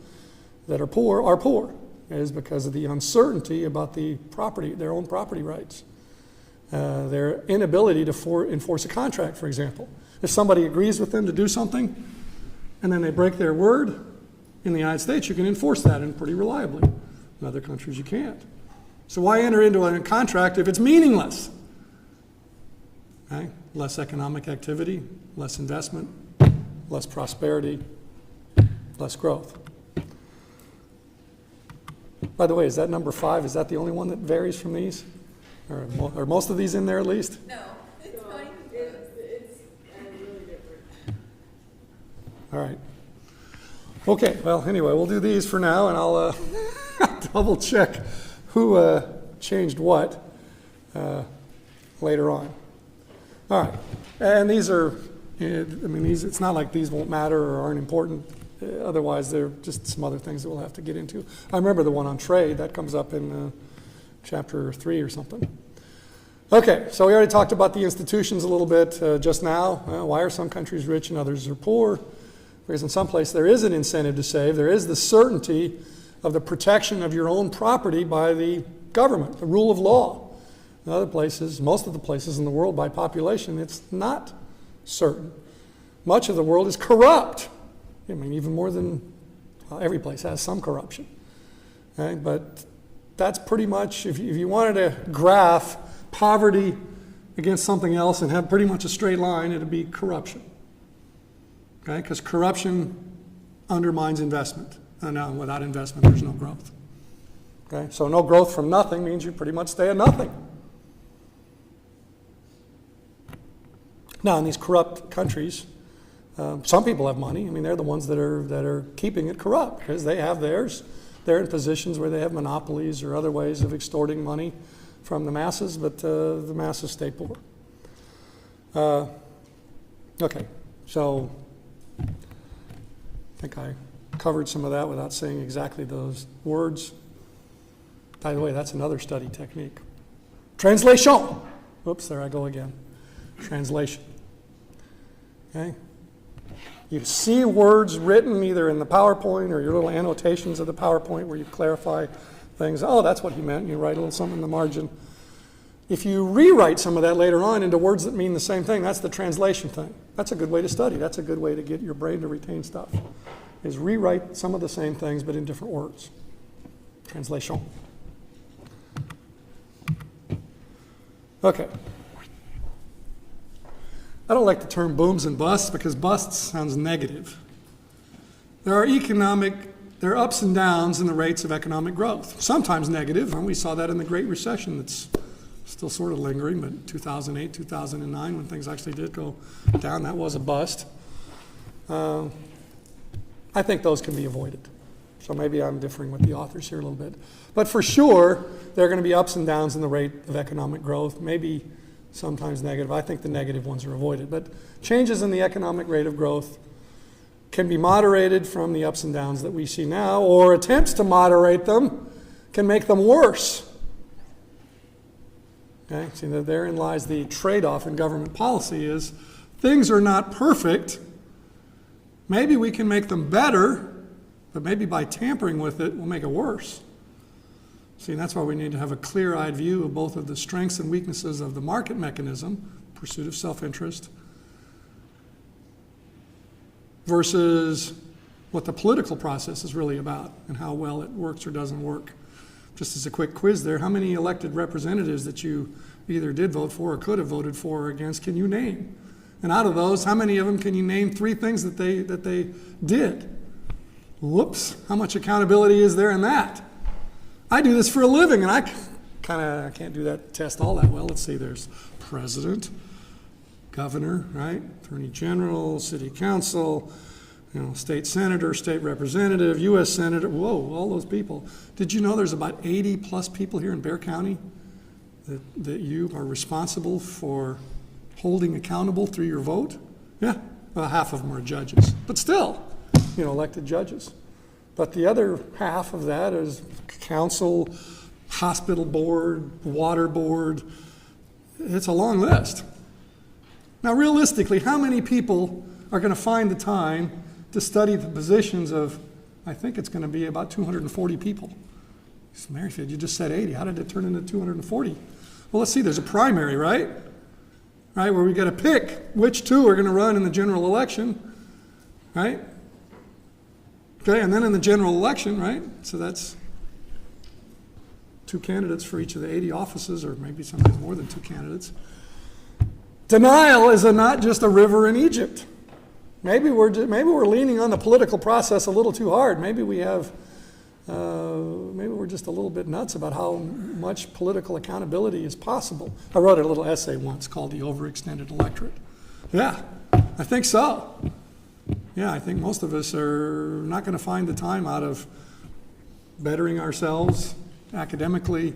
that are poor, is because of the uncertainty about their own property rights. Their inability to enforce a contract, for example. If somebody agrees with them to do something, and then they break their word, in the United States you can enforce that and pretty reliably. In other countries you can't. So why enter into a contract if it's meaningless? Okay? Less economic activity, less investment, less prosperity, less growth. By the way, is that number 5, is that the only one that varies from these? Or are most of these in there at least? No, it's not even close. It's really different. All right. Okay, well, anyway, we'll do these for now, and I'll double check who changed what later on. All right, and these are, it's not like these won't matter or aren't important. Otherwise, they're just some other things that we'll have to get into. I remember the one on trade, that comes up in chapter 3 or something. Okay, so we already talked about the institutions a little bit just now. Why are some countries rich and others are poor? Because in some places there is an incentive to save. There is the certainty of the protection of your own property by the government, the rule of law. In other places, most of the places in the world by population, it's not certain. Much of the world is corrupt. I mean, even more than, every place has some corruption. Okay? But that's pretty much, if you wanted to graph poverty against something else and have pretty much a straight line, it'd be corruption. Okay? Because corruption undermines investment. And without investment, there's no growth. Okay? So no growth from nothing means you pretty much stay at nothing. Now, in these corrupt countries, some people have money. I mean, they're the ones that are keeping it corrupt because they have theirs. they're in positions where they have monopolies or other ways of extorting money from the masses, but the masses stay poor. Okay, so I think I covered some of that without saying exactly those words. By the way, that's another study technique. Translation. Oops, there I go again. Translation. Okay? You see words written either in the PowerPoint or your little annotations of the PowerPoint where you clarify things. Oh, that's what he meant. You write a little something in the margin. If you rewrite some of that later on into words that mean the same thing, that's the translation thing. That's a good way to study. That's a good way to get your brain to retain stuff, is rewrite some of the same things but in different words. Translation. Okay. I don't like the term booms and busts because busts sounds negative. There are ups and downs in the rates of economic growth. Sometimes negative, and we saw that in the Great Recession that's still sort of lingering, but 2008, 2009, when things actually did go down, that was a bust. I think those can be avoided. So maybe I'm differing with the authors here a little bit. But for sure, there are going to be ups and downs in the rate of economic growth, maybe sometimes negative. I think the negative ones are avoided. But changes in the economic rate of growth can be moderated from the ups and downs that we see now, or attempts to moderate them can make them worse. Okay, see, therein lies the trade-off in government policy is things are not perfect. Maybe we can make them better, but maybe by tampering with it, we'll make it worse. See, that's why we need to have a clear-eyed view of both of the strengths and weaknesses of the market mechanism, pursuit of self-interest, versus what the political process is really about and how well it works or doesn't work. Just as a quick quiz there, how many elected representatives that you either did vote for or could have voted for or against can you name? And out of those, how many of them can you name 3 things that they did? Whoops, how much accountability is there in that? I do this for a living, and I can't do that test all that well. Let's see, there's president, governor, right? Attorney general, city council, state senator, state representative, U.S. senator, whoa, all those people. Did you know there's about 80 plus people here in Bexar County that you are responsible for holding accountable through your vote? Yeah, well, half of them are judges, but still, elected judges. But the other half of that is council, hospital board, water board. It's a long list. Now, realistically, how many people are going to find the time to study the positions of, I think it's going to be about 240 people. Merrifield, you just said 80. How did it turn into 240? Well, let's see. There's a primary, right? Right, where we got to pick which 2 are going to run in the general election, right? Okay, and then in the general election, right? So that's 2 candidates for each of the 80 offices, or maybe sometimes more than 2 candidates. Denial is not just a river in Egypt. Maybe we're leaning on the political process a little too hard. Maybe we're just a little bit nuts about how much political accountability is possible. I wrote a little essay once called "The Overextended Electorate." Yeah, I think so. Yeah, I think most of us are not going to find the time out of bettering ourselves academically,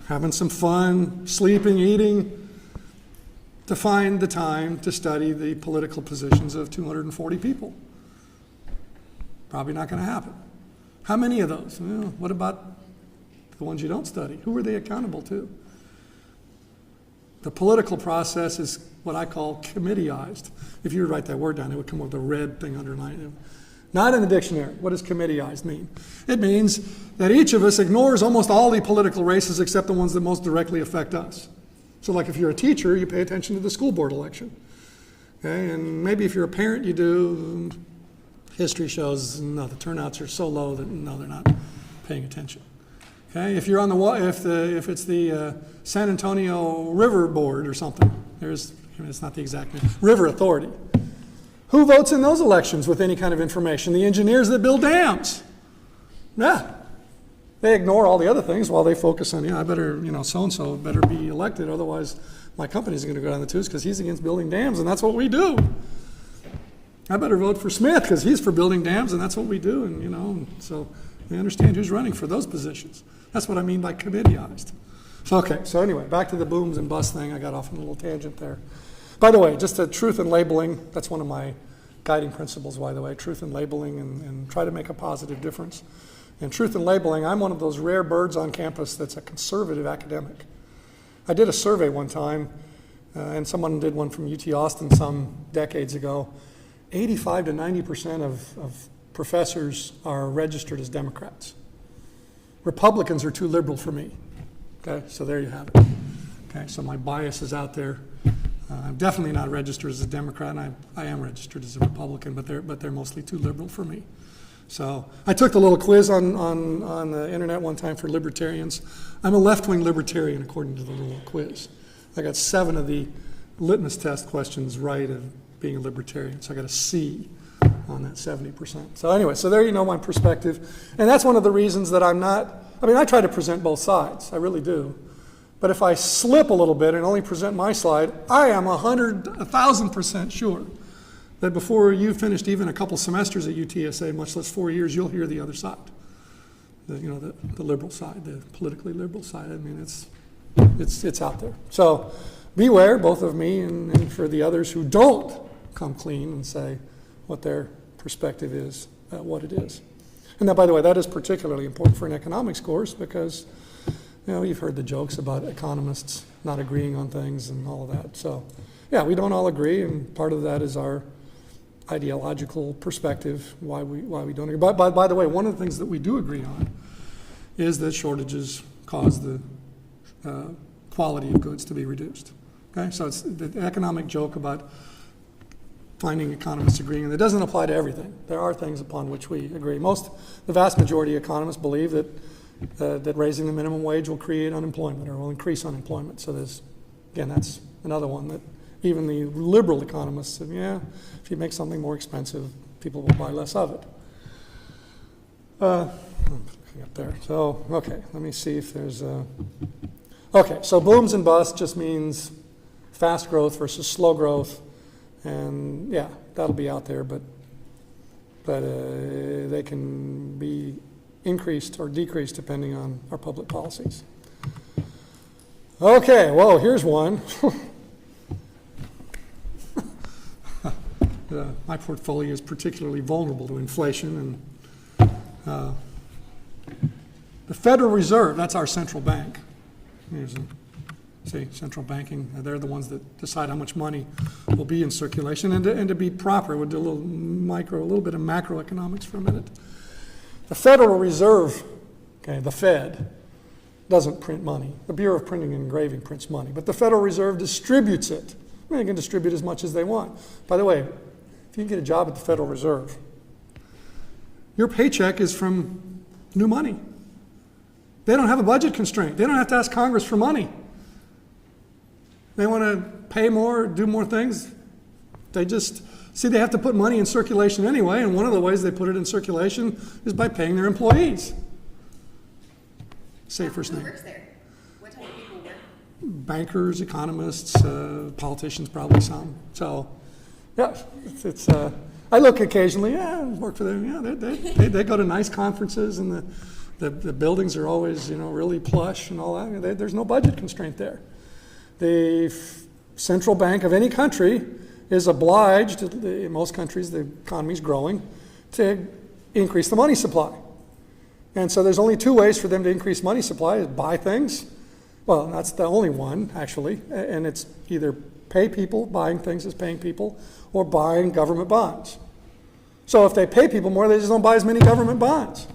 having some fun, sleeping, eating, to find the time to study the political positions of 240 people. Probably not going to happen. How many of those? Well, what about the ones you don't study? Who are they accountable to? The political process is what I call committeeized. If you would write that word down, it would come with a red thing underlined. Not in the dictionary. What does committeeized mean? It means that each of us ignores almost all the political races except the ones that most directly affect us. So like if you're a teacher, you pay attention to the school board election. Okay? And maybe if you're a parent, you do. History shows, no, the turnouts are so low that, no, they're not paying attention. Okay? If you're on if it's the San Antonio River Board or something, it's not the exact name, River Authority. Who votes in those elections with any kind of information? The engineers that build dams. Yeah. They ignore all the other things while they focus on, I better, so-and-so better be elected, otherwise my company's going to go down the tubes because he's against building dams, and that's what we do. I better vote for Smith because he's for building dams, and that's what we do, and so We understand who's running for those positions. That's what I mean by committeeized. So anyway, back to the booms and busts thing. I got off on a little tangent there. By the way, just the truth in labeling, that's one of my guiding principles, by the way, truth in labeling and try to make a positive difference. And truth in labeling, I'm one of those rare birds on campus that's a conservative academic. I did a survey one time, and someone did one from UT Austin some decades ago. 85 to 90% of professors are registered as Democrats. Republicans are too liberal for me. Okay, so there you have it. Okay, so my bias is out there. I'm definitely not registered as a Democrat, and I am registered as a Republican, but they're mostly too liberal for me. So I took the little quiz on the internet one time for libertarians. I'm a left-wing libertarian according to the little quiz. I got 7 of the litmus test questions right of being a libertarian, so I got a C on that 70%. So anyway, so there you know my perspective. And that's one of the reasons that I'm not, I try to present both sides, I really do. But if I slip a little bit and only present my side, I am 1,000% sure that before you've finished even a couple semesters at UTSA, much less 4 years, you'll hear the other side. The liberal side, the politically liberal side. I mean, it's out there. So beware, both of me and for the others who don't come clean and say what their perspective is, what it is. And that, by the way, that is particularly important for an economics course because, you've heard the jokes about economists not agreeing on things and all of that. So, yeah, we don't all agree, and part of that is our ideological perspective, why we don't agree. But by the way, one of the things that we do agree on is that shortages cause the quality of goods to be reduced. Okay, so it's the economic joke about finding economists agreeing, and it doesn't apply to everything. There are things upon which we agree. The vast majority of economists believe that raising the minimum wage will create unemployment or will increase unemployment. So that's another one that even the liberal economists said, if you make something more expensive, people will buy less of it. I'm looking up there. So, okay, let me see if there's okay, so booms and busts just means fast growth versus slow growth. And yeah, that'll be out there, but they can be increased or decreased depending on our public policies. Okay, well, here's one. My portfolio is particularly vulnerable to inflation, and the Federal Reserve, that's our central bank. Central banking, they're the ones that decide how much money will be in circulation, and to be proper, we'll do a little bit of macroeconomics for a minute. The Federal Reserve, okay, the Fed, doesn't print money. The Bureau of Printing and Engraving prints money, but the Federal Reserve distributes it. They can distribute as much as they want. By the way, if you get a job at the Federal Reserve, your paycheck is from new money. They don't have a budget constraint. They don't have to ask Congress for money. They want to pay more, do more things. They have to put money in circulation anyway, and one of the ways they put it in circulation is by paying their employees. Say first name. Who works there? What type of people work? Bankers, economists, politicians, probably some. So, yeah, I look occasionally. Work for them. Yeah, they go to nice conferences, and the buildings are always really plush and all that. There's no budget constraint there. The central bank of any country is obliged, in most countries the economy is growing, to increase the money supply. And so there's only 2 ways for them to increase money supply: is buy things. Well, that's the only one, actually, and it's either pay people, buying things is paying people, or buying government bonds. So if they pay people more, they just don't buy as many government bonds.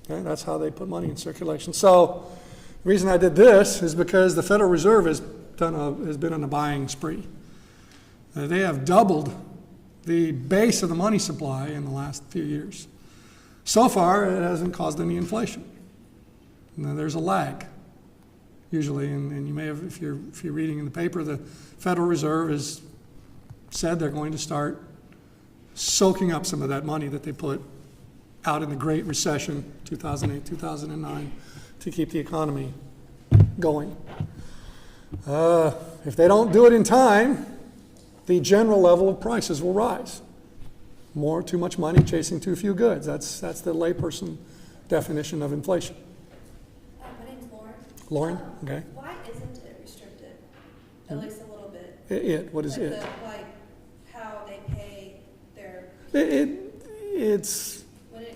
Okay, that's how they put money in circulation. So the reason I did this is because the Federal Reserve has been on a buying spree. They have doubled the base of the money supply in the last few years. So far, it hasn't caused any inflation. Now, there's a lag, usually, and you may have, if you're reading in the paper, the Federal Reserve has said they're going to start soaking up some of that money that they put out in the Great Recession, 2008, 2009, to keep the economy going. If they don't do it in time, the general level of prices will rise. too much money chasing too few goods. That's the layperson definition of inflation. My name's Lauren. Lauren, okay. Why isn't it restricted? At least a little bit. What is Like it? like how they pay their. It's,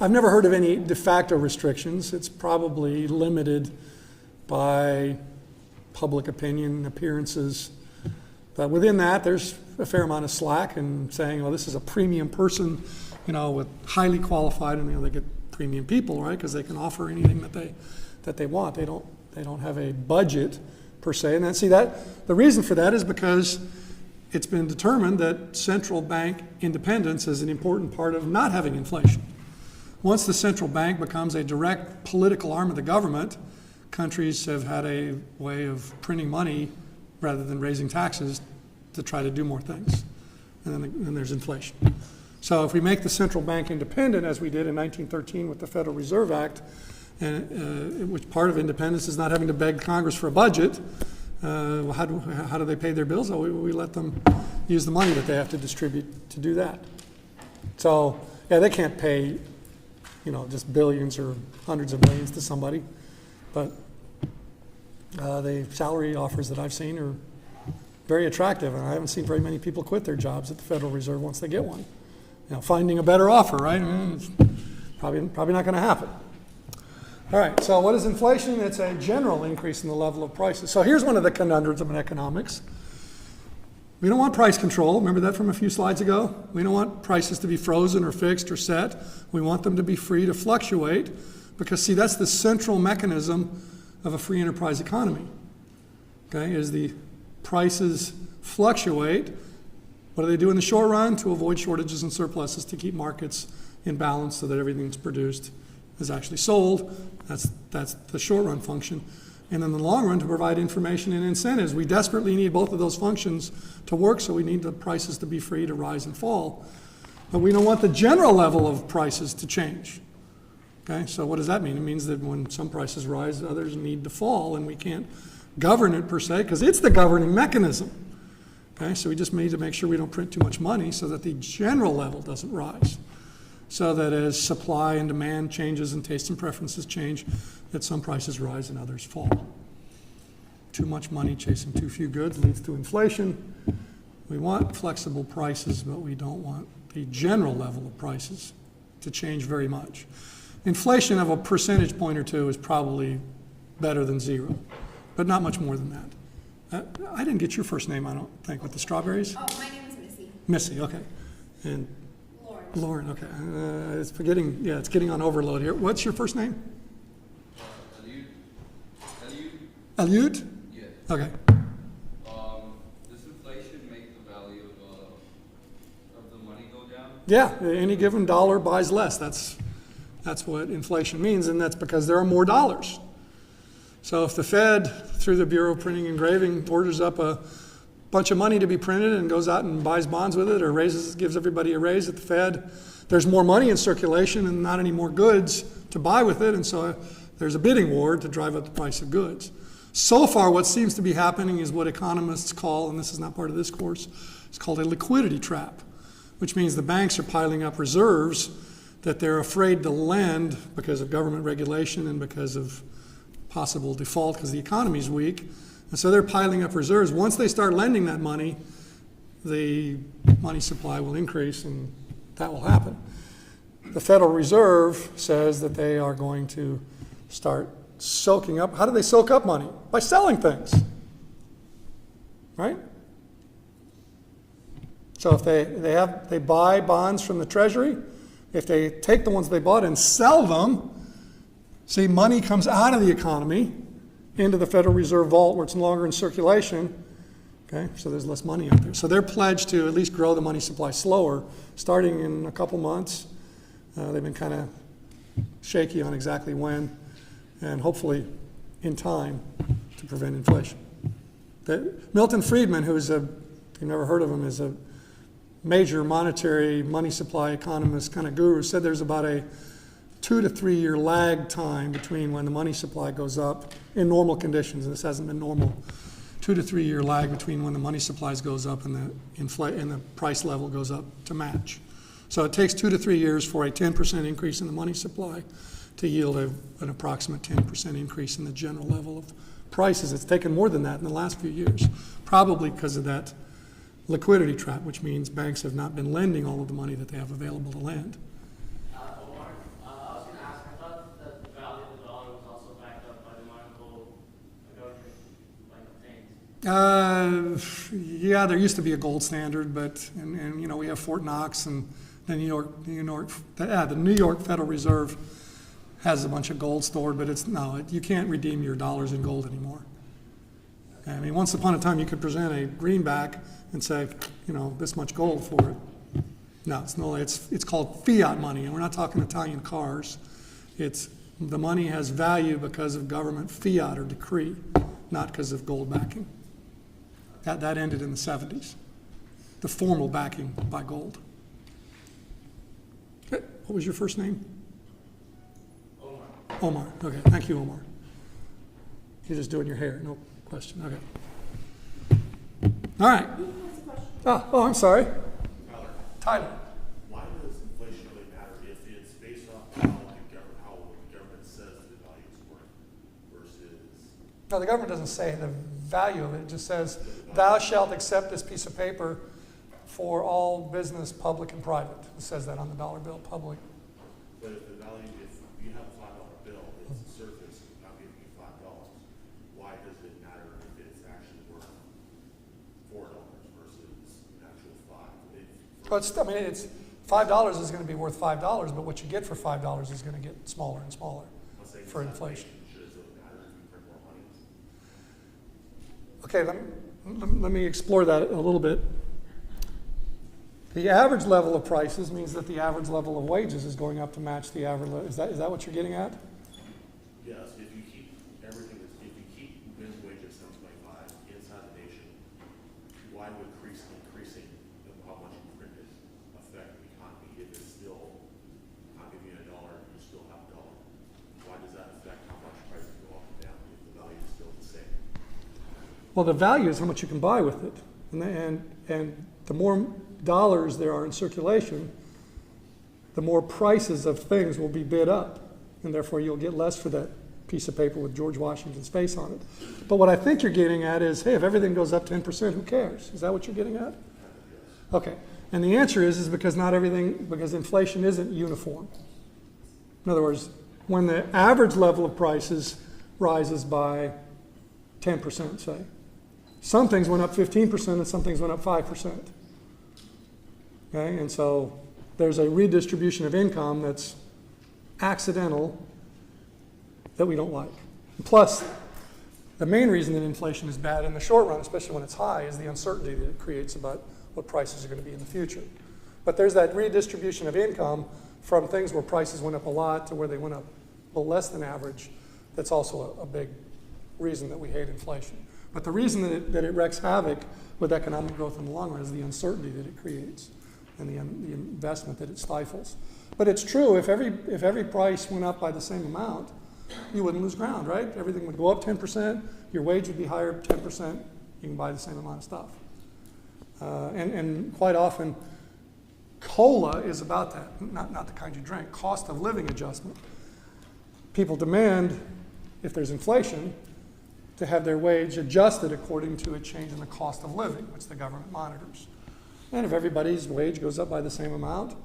I've never heard of any de facto restrictions. It's probably limited by public opinion, appearances. But within that, there's a fair amount of slack in saying, well, this is a premium person, with highly qualified, and they get premium people, right? Because they can offer anything that they want. They don't have a budget per se. And the reason for that is because it's been determined that central bank independence is an important part of not having inflation. Once the central bank becomes a direct political arm of the government, countries have had a way of printing money rather than raising taxes to try to do more things. And then there's inflation. So if we make the central bank independent, as we did in 1913 with the Federal Reserve Act, which part of independence is not having to beg Congress for a budget, how do they pay their bills? Oh, we let them use the money that they have to distribute to do that. So, yeah, they can't pay, just billions or hundreds of millions to somebody. But the salary offers that I've seen are very attractive, and I haven't seen very many people quit their jobs at the Federal Reserve once they get one. Finding a better offer, right? It's probably not going to happen. All right, so what is inflation? It's a general increase in the level of prices. So here's one of the conundrums of economics. We don't want price control. Remember that from a few slides ago? We don't want prices to be frozen or fixed or set. We want them to be free to fluctuate because, see, that's the central mechanism of a free enterprise economy. Okay, is the prices fluctuate. What do they do in the short run? To avoid shortages and surpluses, to keep markets in balance so that everything that's produced is actually sold. That's the short run function. And in the long run, to provide information and incentives. We desperately need both of those functions to work, so we need the prices to be free to rise and fall. But we don't want the general level of prices to change. Okay, so what does that mean? It means that when some prices rise, others need to fall, and we can't govern it per se, because it's the governing mechanism. Okay, so we just need to make sure we don't print too much money so that the general level doesn't rise. So that as supply and demand changes and tastes and preferences change, that some prices rise and others fall. Too much money chasing too few goods leads to inflation. We want flexible prices, but we don't want the general level of prices to change very much. Inflation of a percentage point or two is probably better than zero, but not much more than that. I didn't get your first name, I don't think, with the strawberries. Oh, my name is Missy. Missy, okay. And Lauren. Lauren, okay. It's getting on overload here. What's your first name? Eliud? Yes. Okay. Does inflation make the value of the money go down? Yeah, any given dollar buys less. That's what inflation means, and that's because there are more dollars. So if the Fed, through the Bureau of Printing and Engraving, orders up a bunch of money to be printed and goes out and buys bonds with it or gives everybody a raise at the Fed, there's more money in circulation and not any more goods to buy with it, and so there's a bidding war to drive up the price of goods. So far, what seems to be happening is what economists call, and this is not part of this course, it's called a liquidity trap, which means the banks are piling up reserves that they're afraid to lend because of government regulation and because of possible default because the economy's weak. And so they're piling up reserves. Once they start lending that money, the money supply will increase, and that will happen. The Federal Reserve says that they are going to start soaking up. How do they soak up money? By selling things, right? So if they buy bonds from the Treasury, if they take the ones they bought and sell them, see, money comes out of the economy into the Federal Reserve vault where it's no longer in circulation. Okay, so there's less money out there. So they're pledged to at least grow the money supply slower, starting in a couple months. They've been kind of shaky on exactly when, and hopefully in time to prevent inflation. Milton Friedman, if you've never heard of him, is a major monetary money supply economist kind of guru, said there's about a 2 to 3 year lag time between when the money supply goes up in normal conditions, and this hasn't been normal. 2 to 3 year lag between when the money supplies goes up and the price level goes up to match. So it takes 2 to 3 years for a 10% increase in the money supply to yield an approximate 10% increase in the general level of prices. It's taken more than that in the last few years, probably because of that liquidity trap, which means banks have not been lending all of the money that they have available to lend. Omar, I was going to ask, I thought that the value of the dollar was also backed up by the monetary things. Yeah, there used to be a gold standard, but and you know, we have Fort Knox and the New York Federal Reserve has a bunch of gold stored, but you can't redeem your dollars in gold anymore. I mean, once upon a time you could present a greenback and say, you know, this much gold for it. No, it's called fiat money, and we're not talking Italian cars. It's the money has value because of government fiat or decree, not because of gold backing. That ended in the 70s, the formal backing by gold. Okay, what was your first name? Omar. Omar. Okay, thank you, Omar. You're just doing your hair, no question. Okay. All right. Oh, I'm sorry. Tyler. Why does inflation really matter if it's based off how the government says the value is worth versus? No, the government doesn't say the value of it. It just says, thou shalt accept this piece of paper for all business, public and private. It says that on the dollar bill, public. But if the value, if you have a $5 bill, it's a surface, I'm giving you $5. Why does it matter if it's actually worth $4 versus an actual $5? Well, it's $5 is going to be worth $5, but what you get for $5 is going to get smaller and smaller for inflation. Should it really matter if you print more money? Okay, let me explore that a little bit. The average level of prices means that the average level of wages is going up to match the average. Is that what you're getting at? Yes, if you keep everything, if you keep minimum wage at $7.25 inside the nation, why would increasing how much you print it affect the economy if it's still, I'm giving you $1, you still have $1? Why does that affect how much prices go up and down if the value is still the same? Well, the value is how much you can buy with it, and the more dollars there are in circulation, the more prices of things will be bid up, and therefore you'll get less for that piece of paper with George Washington's face on it. But what I think you're getting at is, hey, if everything goes up 10%, who cares? Is that what you're getting at? Okay, and the answer is because because inflation isn't uniform. In other words, when the average level of prices rises by 10%, say, some things went up 15% and some things went up 5%. Okay, and so there's a redistribution of income that's accidental that we don't like. Plus, the main reason that inflation is bad in the short run, especially when it's high, is the uncertainty that it creates about what prices are going to be in the future. But there's that redistribution of income from things where prices went up a lot to where they went up a little less than average. That's also a big reason that we hate inflation. But the reason that it wreaks havoc with economic growth in the long run is the uncertainty that it creates and the investment that it stifles. But it's true, if every price went up by the same amount, you wouldn't lose ground, right? Everything would go up 10%, your wage would be higher 10%, you can buy the same amount of stuff. And quite often, COLA is about that, not the kind you drink, cost of living adjustment. People demand, if there's inflation, to have their wage adjusted according to a change in the cost of living, which the government monitors. And if everybody's wage goes up by the same amount,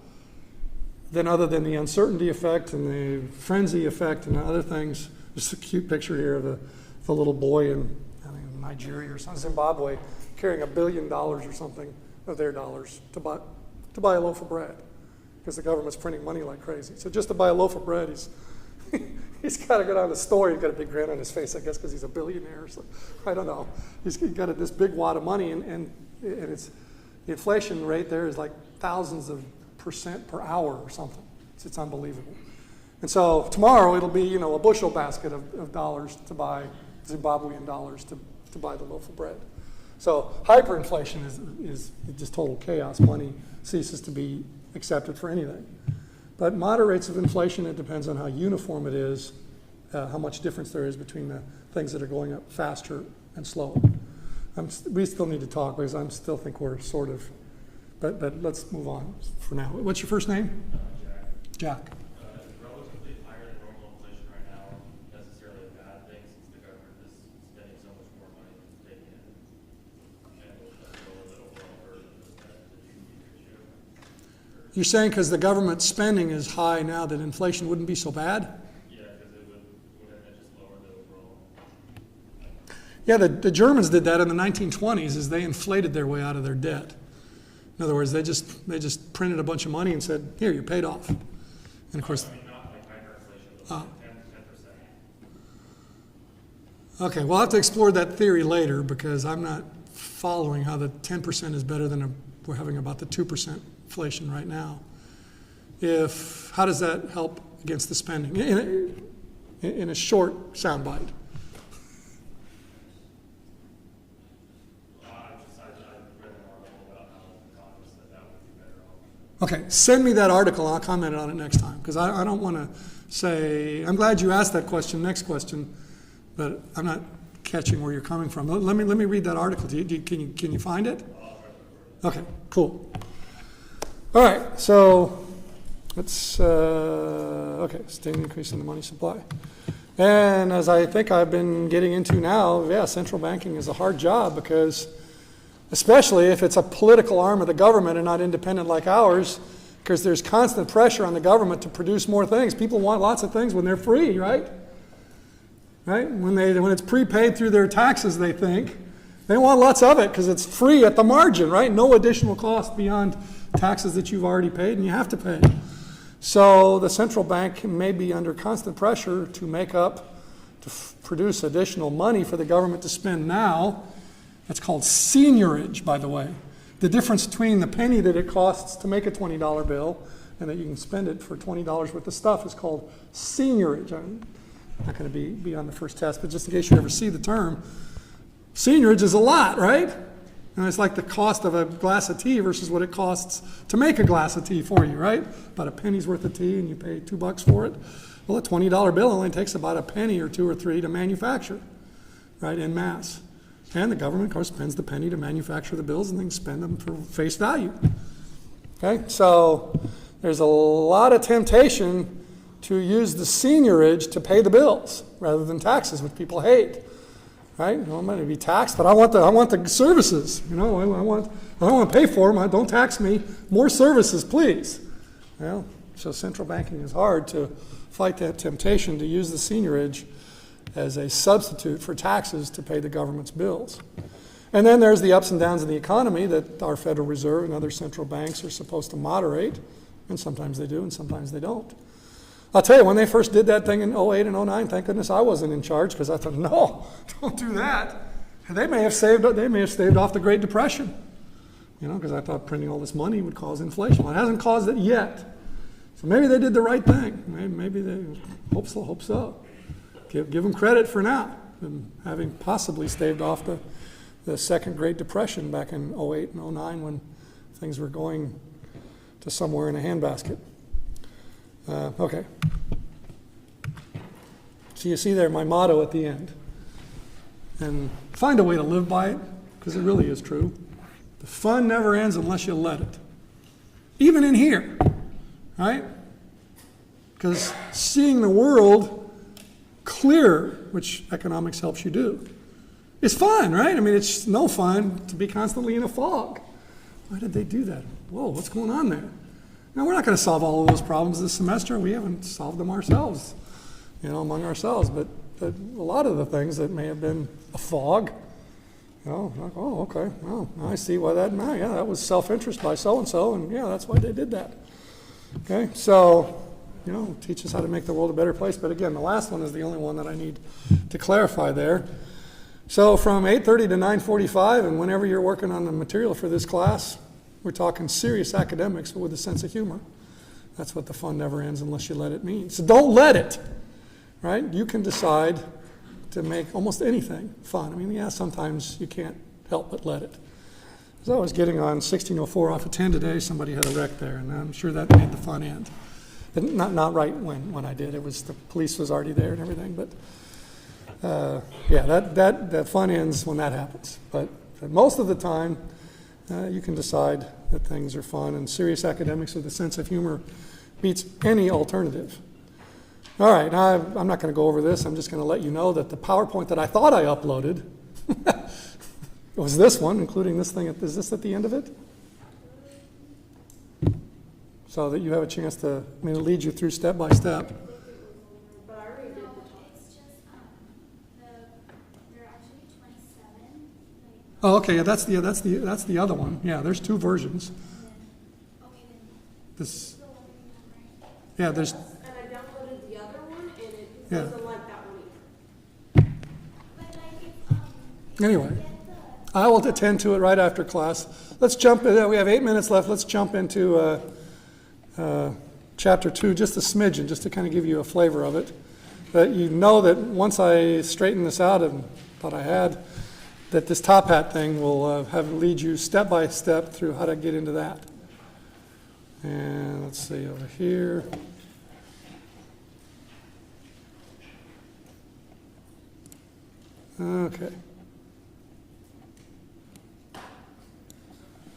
then other than the uncertainty effect and the frenzy effect and other things, just a cute picture here of the little boy in Nigeria or Zimbabwe carrying $1 billion or something of their dollars to buy a loaf of bread because the government's printing money like crazy. So just to buy a loaf of bread, he's got to go down to the store. He's got a big grin on his face, I guess, because he's a billionaire. So I don't know. He's got this big wad of money, and it's the inflation rate there is like thousands of % per hour or something. It's unbelievable. And so tomorrow it'll be a bushel basket of dollars to buy, Zimbabwean dollars to buy the loaf of bread. So hyperinflation is just total chaos. Money ceases to be accepted for anything. But moderate rates of inflation, it depends on how uniform it is, how much difference there is between the things that are going up faster and slower. We still need to talk because I still think we're sort of but let's move on for now. What's your first name? Jack. Is relatively higher than normal inflation right now necessarily a bad thing since the government is spending so much more money than it's taking in? And will that lower the overall burden of the debt that you issue? You're saying because the government spending is high now that inflation wouldn't be so bad? Yeah, because wouldn't that just lower the overall? Yeah, the Germans did that in the 1920s is they inflated their way out of their debt. In other words, they just printed a bunch of money and said, here, you're paid off. And of course, I mean, not like hyperinflation, but 10%. okay, we'll have to explore that theory later because I'm not following how the 10% is better than we're having about the 2% inflation right now. How does that help against the spending? In a short soundbite. Okay, send me that article. I'll comment on it next time because I don't want to say, I'm glad you asked that question, next question, but I'm not catching where you're coming from. Let me read that article. Can you find it? Okay, cool. All right, so let's, okay, steady increase in the money supply. And as I think I've been getting into now, yeah, central banking is a hard job because especially if it's a political arm of the government and not independent like ours, because there's constant pressure on the government to produce more things. People want lots of things when they're free, right? Right? When it's prepaid through their taxes, they think. They want lots of it because it's free at the margin, right? No additional cost beyond taxes that you've already paid and you have to pay. So the central bank may be under constant pressure to make up, to produce additional money for the government to spend now. That's called seigniorage, by the way. The difference between the penny that it costs to make a $20 bill and that you can spend it for $20 worth of stuff is called seigniorage. I'm not going to be on the first test, but just in case you ever see the term, seigniorage is a lot, right? And it's like the cost of a glass of tea versus what it costs to make a glass of tea for you, right? About a penny's worth of tea and you pay $2 for it. Well, a $20 bill only takes about a penny or two or three to manufacture, right, en masse. And the government, of course, spends the penny to manufacture the bills and then spend them for face value. Okay, so there's a lot of temptation to use the seigniorage to pay the bills rather than taxes, which people hate. Right? Well, I'm going to be taxed, but I want the services. You know, I don't want to pay for them. Don't tax me. More services, please. Well, so central banking is hard to fight that temptation to use the seigniorage as a substitute for taxes to pay the government's bills. And then there's the ups and downs in the economy that our Federal Reserve and other central banks are supposed to moderate, and sometimes they do and sometimes they don't. I'll tell you, when they first did that thing in 08 and 09, thank goodness I wasn't in charge because I thought, no, don't do that. And they may have staved off the Great Depression, you know, because I thought printing all this money would cause inflation. Well, it hasn't caused it yet. So maybe they did the right thing. Maybe they hope so. Give them credit for now, and having possibly staved off the second Great Depression back in 08 and 09 when things were going to somewhere in a handbasket. Okay. So you see there my motto at the end. And find a way to live by it, because it really is true. The fun never ends unless you let it. Even in here, right? Because seeing the world clearer, which economics helps you do, is fun, right? I mean, it's no fun to be constantly in a fog. Why did they do that? Whoa, what's going on there? Now, we're not going to solve all of those problems this semester. We haven't solved them ourselves, you know, among ourselves. But a lot of the things that may have been a fog, you know, like, oh, okay, well, I see why that, yeah, that was self-interest by so-and-so, and yeah, that's why they did that. Okay, so, you know, teach us how to make the world a better place. But again, the last one is the only one that I need to clarify there. So from 8:30 to 9:45, and whenever you're working on the material for this class, we're talking serious academics, but with a sense of humor. That's what the fun never ends unless you let it mean. So don't let it, right? You can decide to make almost anything fun. I mean, yeah, sometimes you can't help but let it. As I was getting on 1604 off of 10 today, somebody had a wreck there, and I'm sure that made the fun end. And not right when I did. It was, the police was already there and everything, but yeah, that fun ends when that happens. But most of the time, you can decide that things are fun, and serious academics with a sense of humor beats any alternative. All right, now I'm not going to go over this. I'm just going to let you know that the PowerPoint that I thought I uploaded was this one, including this thing. Is this at the end of it? So that you have a chance to, I mean, it leads you through step by step. But I already did the top. It's just, there are actually 27, like, Oh, okay, yeah, that's the other one. Yeah, there's two versions. okay, then This, the one we have, right? yeah, there's, And I downloaded the other one, and it Yeah. doesn't like that one either. But like, if anyway. get the, I will attend to it right after class. Let's jump in. We have 8 minutes left. Let's jump into chapter 2, just a smidgen, just to kind of give you a flavor of it. But you know that once I straighten this out, and thought I had, that this top hat thing will lead you step by step through how to get into that. And let's see over here. Okay.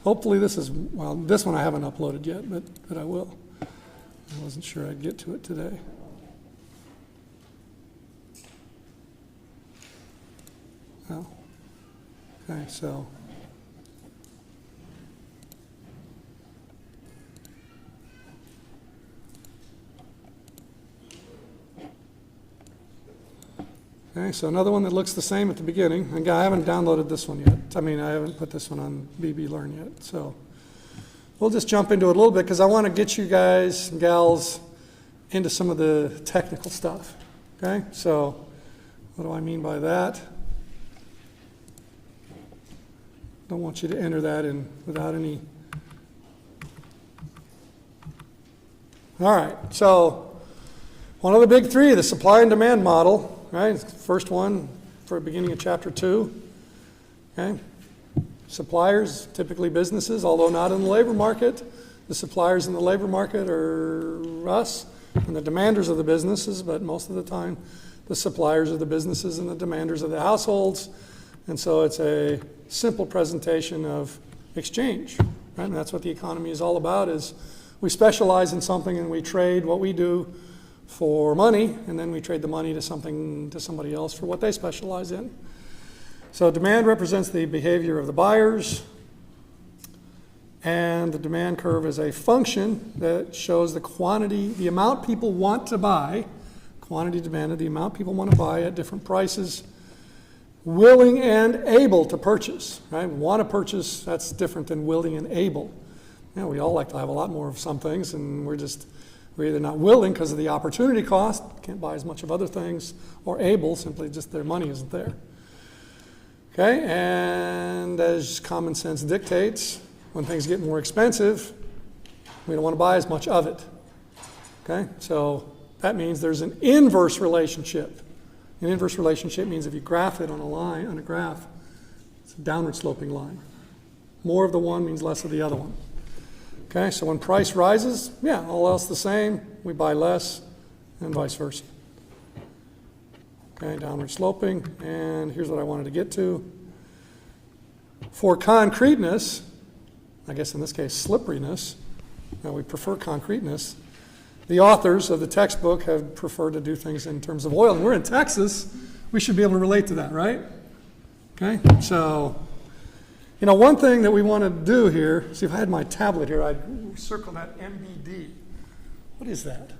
Hopefully this is, well, this one I haven't uploaded yet, but I will. I wasn't sure I'd get to it today. Oh. Okay, so. Okay, so another one that looks the same at the beginning. And I haven't downloaded this one yet. I mean, I haven't put this one on BB Learn yet. So we'll just jump into it a little bit because I want to get you guys and gals into some of the technical stuff. Okay, so what do I mean by that? Don't want you to enter that in without any. All right, so one of the big three, the supply and demand model. Right, first one for the beginning of chapter 2. Okay, suppliers, typically businesses, although not in the labor market. The suppliers in the labor market are us and the demanders of the businesses, but most of the time the suppliers are the businesses and the demanders of the households. And so it's a simple presentation of exchange. Right? And that's what the economy is all about, is we specialize in something and we trade what we do for money, and then we trade the money to somebody else for what they specialize in. So demand represents the behavior of the buyers, and the demand curve is a function that shows the quantity, the amount people want to buy, quantity demanded, the amount people want to buy at different prices, willing and able to purchase. Right? Want to purchase, that's different than willing and able. You know, we all like to have a lot more of some things, and we're either not willing because of the opportunity cost, can't buy as much of other things, or able, simply just their money isn't there. Okay, and as common sense dictates, when things get more expensive, we don't want to buy as much of it. Okay, so that means there's an inverse relationship. An inverse relationship means if you graph it on a line, on a graph, it's a downward sloping line. More of the one means less of the other one. Okay, so when price rises, yeah, all else the same, we buy less, and vice versa. Okay, downward sloping, and here's what I wanted to get to. For concreteness, I guess in this case slipperiness, now we prefer concreteness, the authors of the textbook have preferred to do things in terms of oil. And we're in Texas, we should be able to relate to that, right? Okay, so you know, one thing that we want to do here, see if I had my tablet here, I'd circle that MBD. What is that?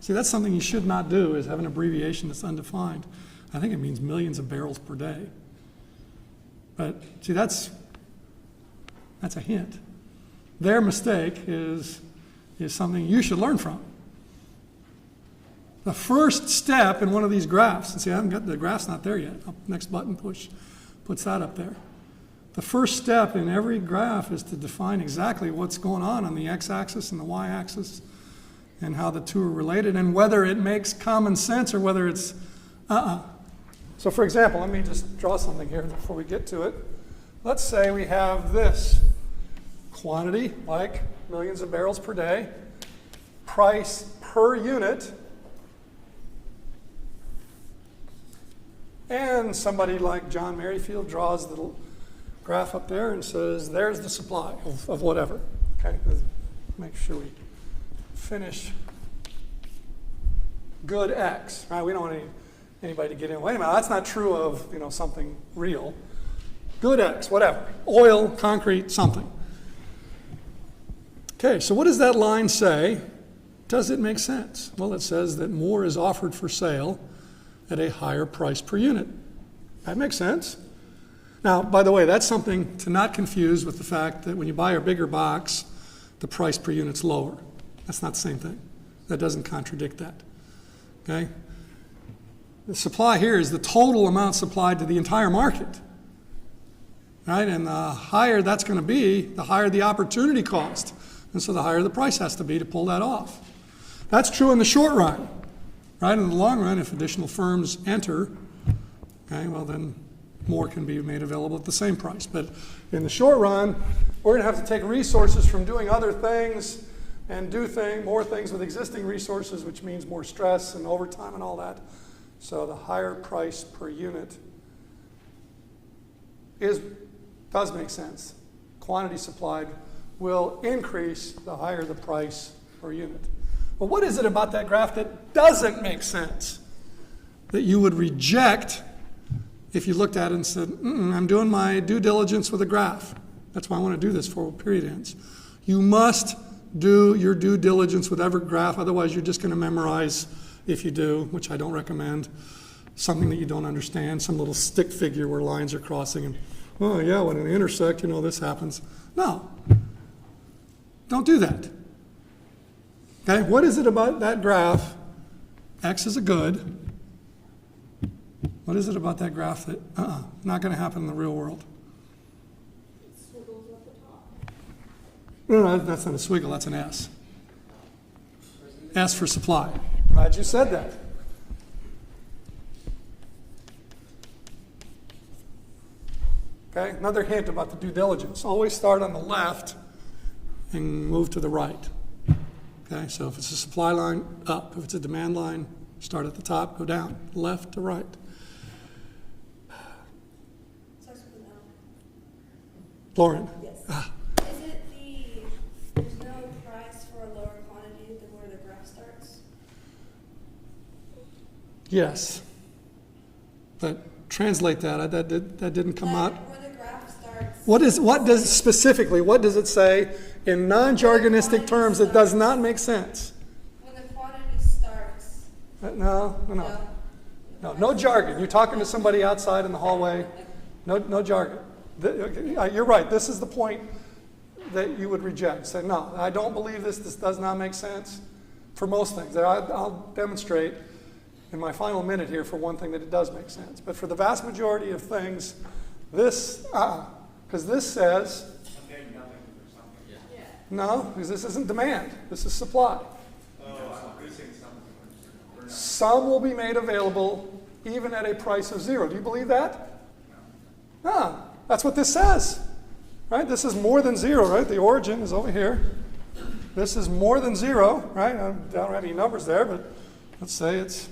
See, that's something you should not do, is have an abbreviation that's undefined. I think it means millions of barrels per day. But see, that's a hint. Their mistake is something you should learn from. The first step in one of these graphs, and see, I haven't got the graph's not there yet. Next button puts that up there. The first step in every graph is to define exactly what's going on the x-axis and the y-axis and how the two are related and whether it makes common sense or whether it's So for example, let me just draw something here before we get to it. Let's say we have this quantity, like millions of barrels per day, price per unit, and somebody like John Merrifield draws the graph up there and says, there's the supply of whatever. Okay, let's make sure we finish good X, right? We don't want anybody to get in. Wait a minute, that's not true of, something real. Good X, whatever. Oil, concrete, something. Okay, so what does that line say? Does it make sense? Well, it says that more is offered for sale at a higher price per unit. That makes sense. Now, by the way, that's something to not confuse with the fact that when you buy a bigger box, the price per unit's lower. That's not the same thing. That doesn't contradict that. Okay? The supply here is the total amount supplied to the entire market. Right? And the higher that's going to be, the higher the opportunity cost. And so the higher the price has to be to pull that off. That's true in the short run. Right? In the long run, if additional firms enter, okay, well then more can be made available at the same price. But in the short run, we're going to have to take resources from doing other things and do more things with existing resources, which means more stress and overtime and all that. So the higher price per unit does make sense. Quantity supplied will increase the higher the price per unit. But what is it about that graph that doesn't make sense? That you would reject if you looked at it and said, I'm doing my due diligence with a graph. That's why I want to do this for period ends. You must do your due diligence with every graph, otherwise you're just going to memorize, if you do, which I don't recommend, something that you don't understand, some little stick figure where lines are crossing and, oh yeah, when they intersect, this happens. No. Don't do that. Okay, what is it about that graph? X is a good. What is it about that graph that, not going to happen in the real world? Swiggles at the top. No, that's not a swiggle, that's an S. S for supply. Glad you said that. Okay, another hint about the due diligence. Always start on the left and move to the right. Okay, so if it's a supply line, up. If it's a demand line, start at the top, go down, left to right. Starts with an L. Lauren. Yes. Ah, Is it there's no price for a lower quantity than where the graph starts? yes. But translate that. That didn't come out. Where the graph starts. What does it say in non-jargonistic terms that does not make sense? When the quantity starts. No jargon. You're talking to somebody outside in the hallway. No jargon. You're right. This is the point that you would reject. Say, no, I don't believe this. This does not make sense for most things. I'll demonstrate in my final minute here for one thing that it does make sense. But for the vast majority of things, this, because this says, no, because this isn't demand. This is supply. Some will be made available even at a price of zero. Do you believe that? No. That's what this says. Right? This is more than zero, right? The origin is over here. This is more than zero, right? I don't have any numbers there, but let's say it's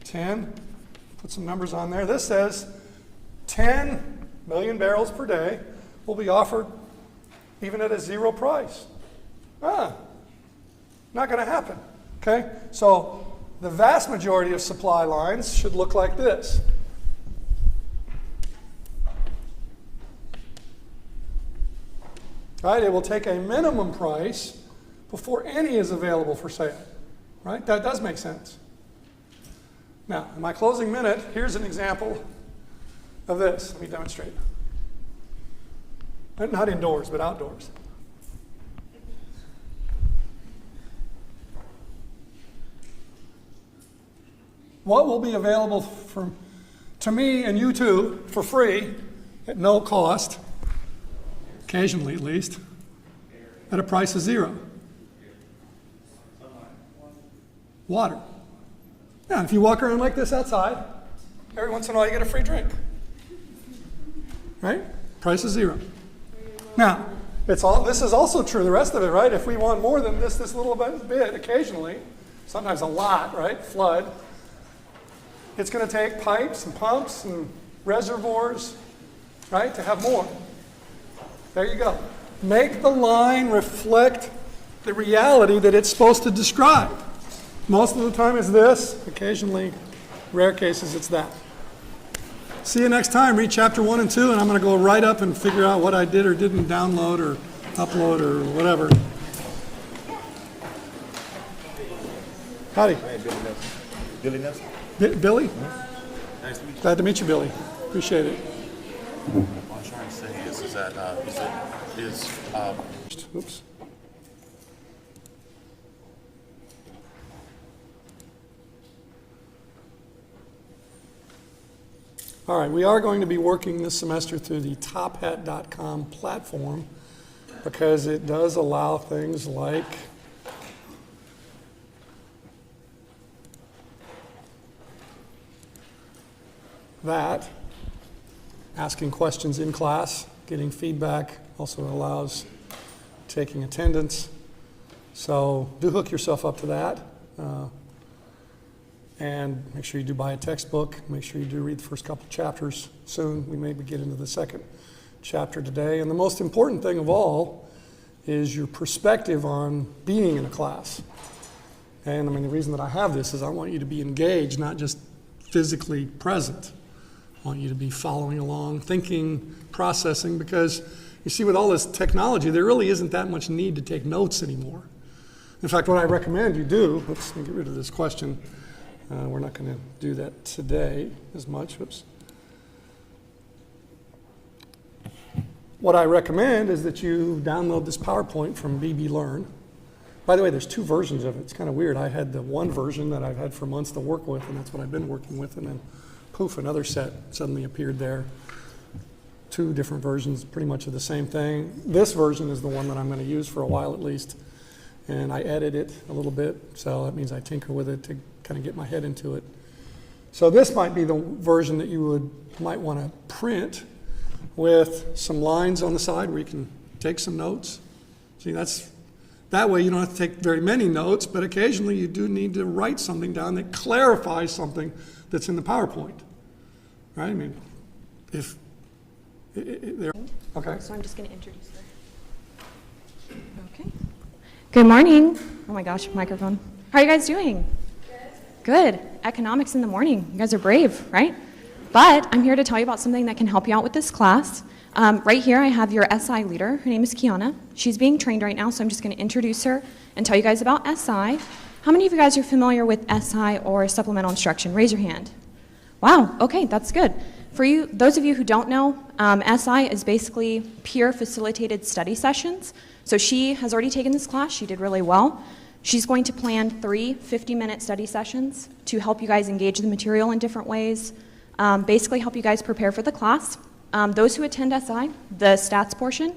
10. Put some numbers on there. This says 10 million barrels per day will be offered even at a zero price. Not going to happen. Okay? So the vast majority of supply lines should look like this. Right? It will take a minimum price before any is available for sale. Right? That does make sense. Now, in my closing minute, here's an example of this. Let me demonstrate. Not indoors, but outdoors. What will be available to me and you too for free at no cost, occasionally at least, at a price of zero? Water. Yeah, if you walk around like this outside, every once in a while you get a free drink. Right? Price is zero. Now, this is also true, the rest of it, right? If we want more than this little bit occasionally, sometimes a lot, right? Flood. It's going to take pipes and pumps and reservoirs, right, to have more. There you go. Make the line reflect the reality that it's supposed to describe. Most of the time it's this, occasionally, rare cases, it's that. See you next time. Read chapter 1 and 2, and I'm going to go right up and figure out what I did or didn't download or upload or whatever. Howdy. Hey, Billy Nelson. Billy Nelson? Billy? Nice to meet you. Glad to meet you, Billy. Appreciate it. What I'm trying to say is that, Oops. All right, we are going to be working this semester through the tophat.com platform because it does allow things like that, asking questions in class, getting feedback, also allows taking attendance. So do hook yourself up to that. And make sure you do buy a textbook. Make sure you do read the first couple chapters soon. We may get into the second chapter today. And the most important thing of all is your perspective on being in a class. And I mean, the reason that I have this is I want you to be engaged, not just physically present. I want you to be following along, thinking, processing, because you see, with all this technology, there really isn't that much need to take notes anymore. In fact, what I recommend you do, let's get rid of this question. We're not going to do that today as much. Oops. What I recommend is that you download this PowerPoint from BB Learn. By the way, there's two versions of it. It's kind of weird. I had the one version that I've had for months to work with, and that's what I've been working with, and then poof, another set suddenly appeared there. Two different versions, pretty much of the same thing. This version is the one that I'm going to use for a while at least, and I edit it a little bit, so that means I tinker with it to kind of get my head into it. So this might be the version that you might want to print with some lines on the side where you can take some notes. See, that way you don't have to take very many notes, but occasionally you do need to write something down that clarifies something that's in the PowerPoint, right? I mean, if there, okay. So I'm just going to introduce her. Okay. Good morning. Oh my gosh, microphone. How are you guys doing? Good. Economics in the morning. You guys are brave, right? But I'm here to tell you about something that can help you out with this class. Right here I have your SI leader. Her name is Kiana. She's being trained right now, so I'm just going to introduce her and tell you guys about SI. How many of you guys are familiar with SI or supplemental instruction? Raise your hand. Wow, okay, that's good. For you, those of you who don't know, SI is basically peer facilitated study sessions. So she has already taken this class. She did really well. She's going to plan 3 50-minute study sessions to help you guys engage the material in different ways, basically help you guys prepare for the class. Those who attend SI, the stats portion,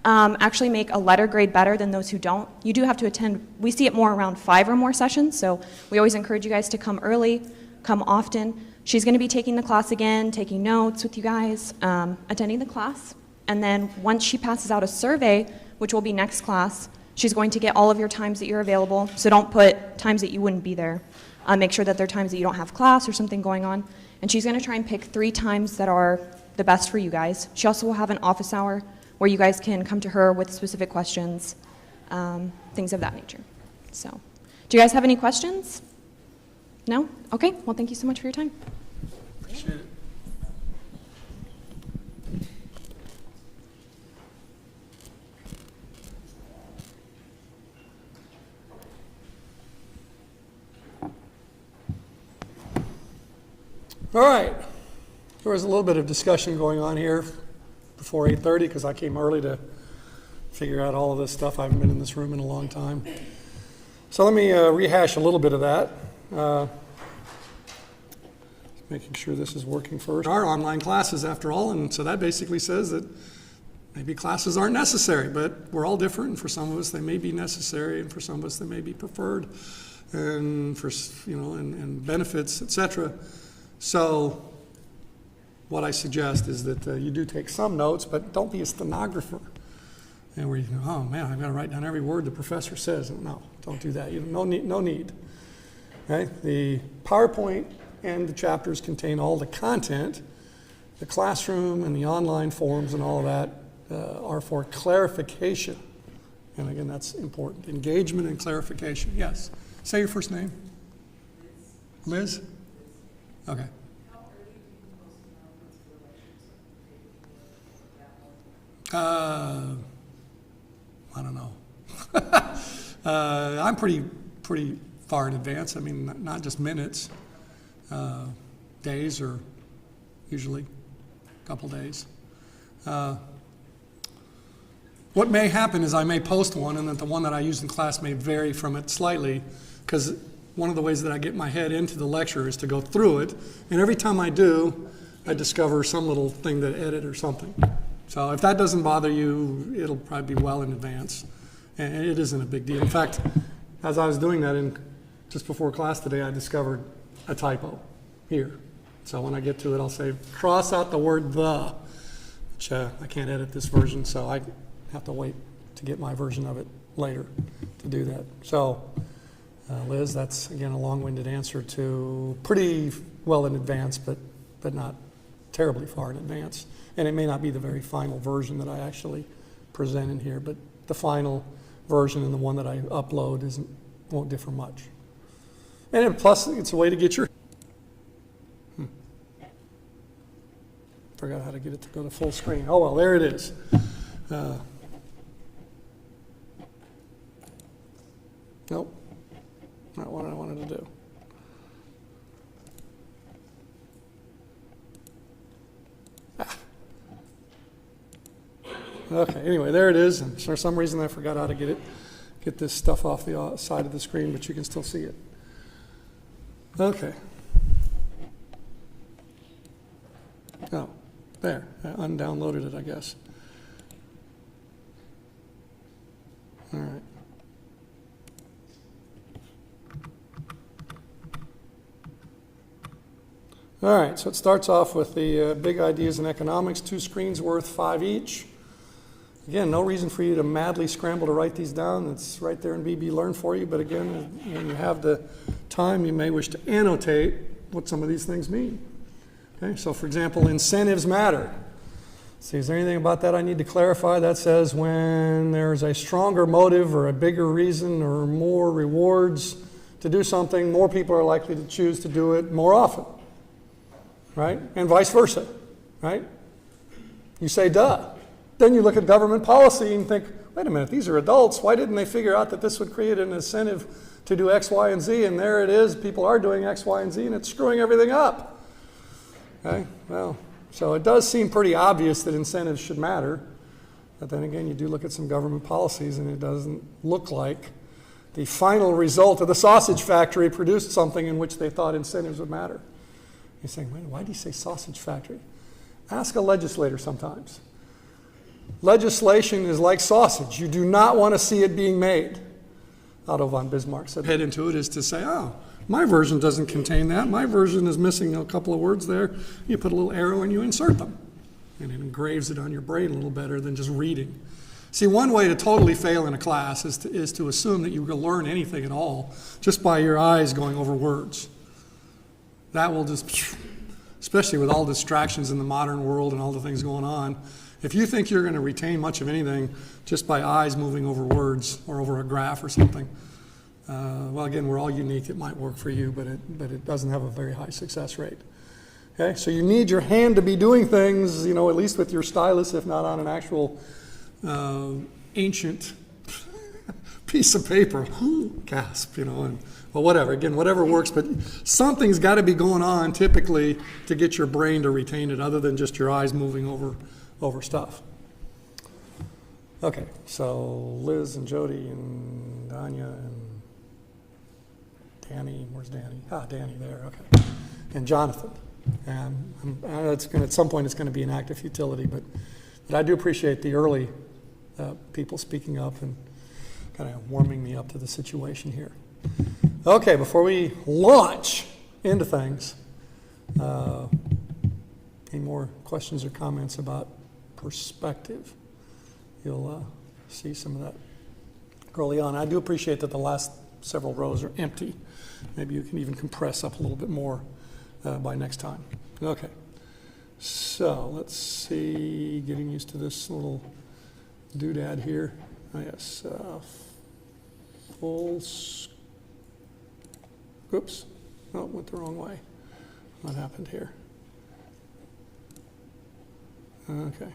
actually make a letter grade better than those who don't. You do have to attend, we see it more around 5 or more sessions, so we always encourage you guys to come early, come often. She's going to be taking the class again, taking notes with you guys, attending the class, and then once she passes out a survey, which will be next class, she's going to get all of your times that you're available, so don't put times that you wouldn't be there. Make sure that they're times that you don't have class or something going on, and she's going to try and pick 3 times that are the best for you guys. She also will have an office hour where you guys can come to her with specific questions, things of that nature. So, do you guys have any questions? No? Okay, well thank you so much for your time. Appreciate it. All right, there was a little bit of discussion going on here before 8:30 because I came early to figure out all of this stuff. I haven't been in this room in a long time. So let me rehash a little bit of that. Making sure this is working first. Our online classes after all, and so that basically says that maybe classes aren't necessary, but we're all different, and for some of us they may be necessary, and for some of us they may be preferred, and for, you know, and benefits, etc. So what I suggest is that you do take some notes, but don't be a stenographer. And where you go, oh man, I've got to write down every word the professor says. No, don't do that. No need. Right? The PowerPoint and the chapters contain all the content. The classroom and the online forums and all of that are for clarification. And again, that's important. Engagement and clarification. Yes. Say your first name. Liz? Okay. I don't know. I'm pretty far in advance. I mean, not just minutes, days, or usually a couple days. What may happen is I may post one, and that the one that I use in class may vary from it slightly, because one of the ways that I get my head into the lecture is to go through it, and every time I do, I discover some little thing to edit or something. So if that doesn't bother you, it'll probably be well in advance, and it isn't a big deal. In fact, as I was doing that just before class today, I discovered a typo here. So when I get to it, I'll say, cross out the word the, which I can't edit this version, so I have to wait to get my version of it later to do that. So, Liz, that's, again, a long-winded answer to pretty well in advance, but not terribly far in advance. And it may not be the very final version that I actually present in here, but the final version and the one that I upload won't differ much. And plus, it's a way to get your... Forgot how to get it to go to full screen. Oh, well, there it is. Nope, not what I wanted to do. Okay, anyway, there it is. And for some reason I forgot how to get this stuff off the side of the screen, but you can still see it. Okay. Oh, there. I undownloaded it, I guess. All right. All right, so it starts off with the big ideas in economics, 2 screens worth, 5 each. Again, no reason for you to madly scramble to write these down. It's right there in BB Learn for you, but again, when you have the time, you may wish to annotate what some of these things mean. Okay, so for example, incentives matter. See, is there anything about that I need to clarify? That says when there's a stronger motive or a bigger reason or more rewards to do something, more people are likely to choose to do it more often. Right? And vice versa, right? You say, duh. Then you look at government policy and think, wait a minute, these are adults. Why didn't they figure out that this would create an incentive to do X, Y, and Z? And there it is. People are doing X, Y, and Z, and it's screwing everything up. Okay? Well, so it does seem pretty obvious that incentives should matter. But then again, you do look at some government policies, and it doesn't look like the final result of the sausage factory produced something in which they thought incentives would matter. You're saying, wait, why do you say sausage factory? Ask a legislator sometimes. Legislation is like sausage. You do not want to see it being made. Otto von Bismarck said, head into it is to say, oh, my version doesn't contain that. My version is missing a couple of words there. You put a little arrow and you insert them. And it engraves it on your brain a little better than just reading. See, one way to totally fail in a class is to assume that you will learn anything at all just by your eyes going over words. That will just, especially with all distractions in the modern world and all the things going on, if you think you're going to retain much of anything just by eyes moving over words or over a graph or something, well, again, we're all unique. It might work for you, but it doesn't have a very high success rate. Okay, so you need your hand to be doing things, at least with your stylus, if not on an actual ancient piece of paper. Gasp, well, whatever. Again, whatever works, but something's got to be going on typically to get your brain to retain it other than just your eyes moving over stuff. Okay, so Liz and Jody and Danya and Danny, where's Danny? Danny there, okay. And Jonathan. And I know at some point it's going to be an act of futility, but I do appreciate the early people speaking up and kind of warming me up to the situation here. Okay, before we launch into things, any more questions or comments about perspective? You'll see some of that early on. I do appreciate that the last several rows are empty. Maybe you can even compress up a little bit more by next time. Okay. So so let's see, getting used to this little doodad here. Oh, yes, oops, oh, went the wrong way. What happened here? Okay.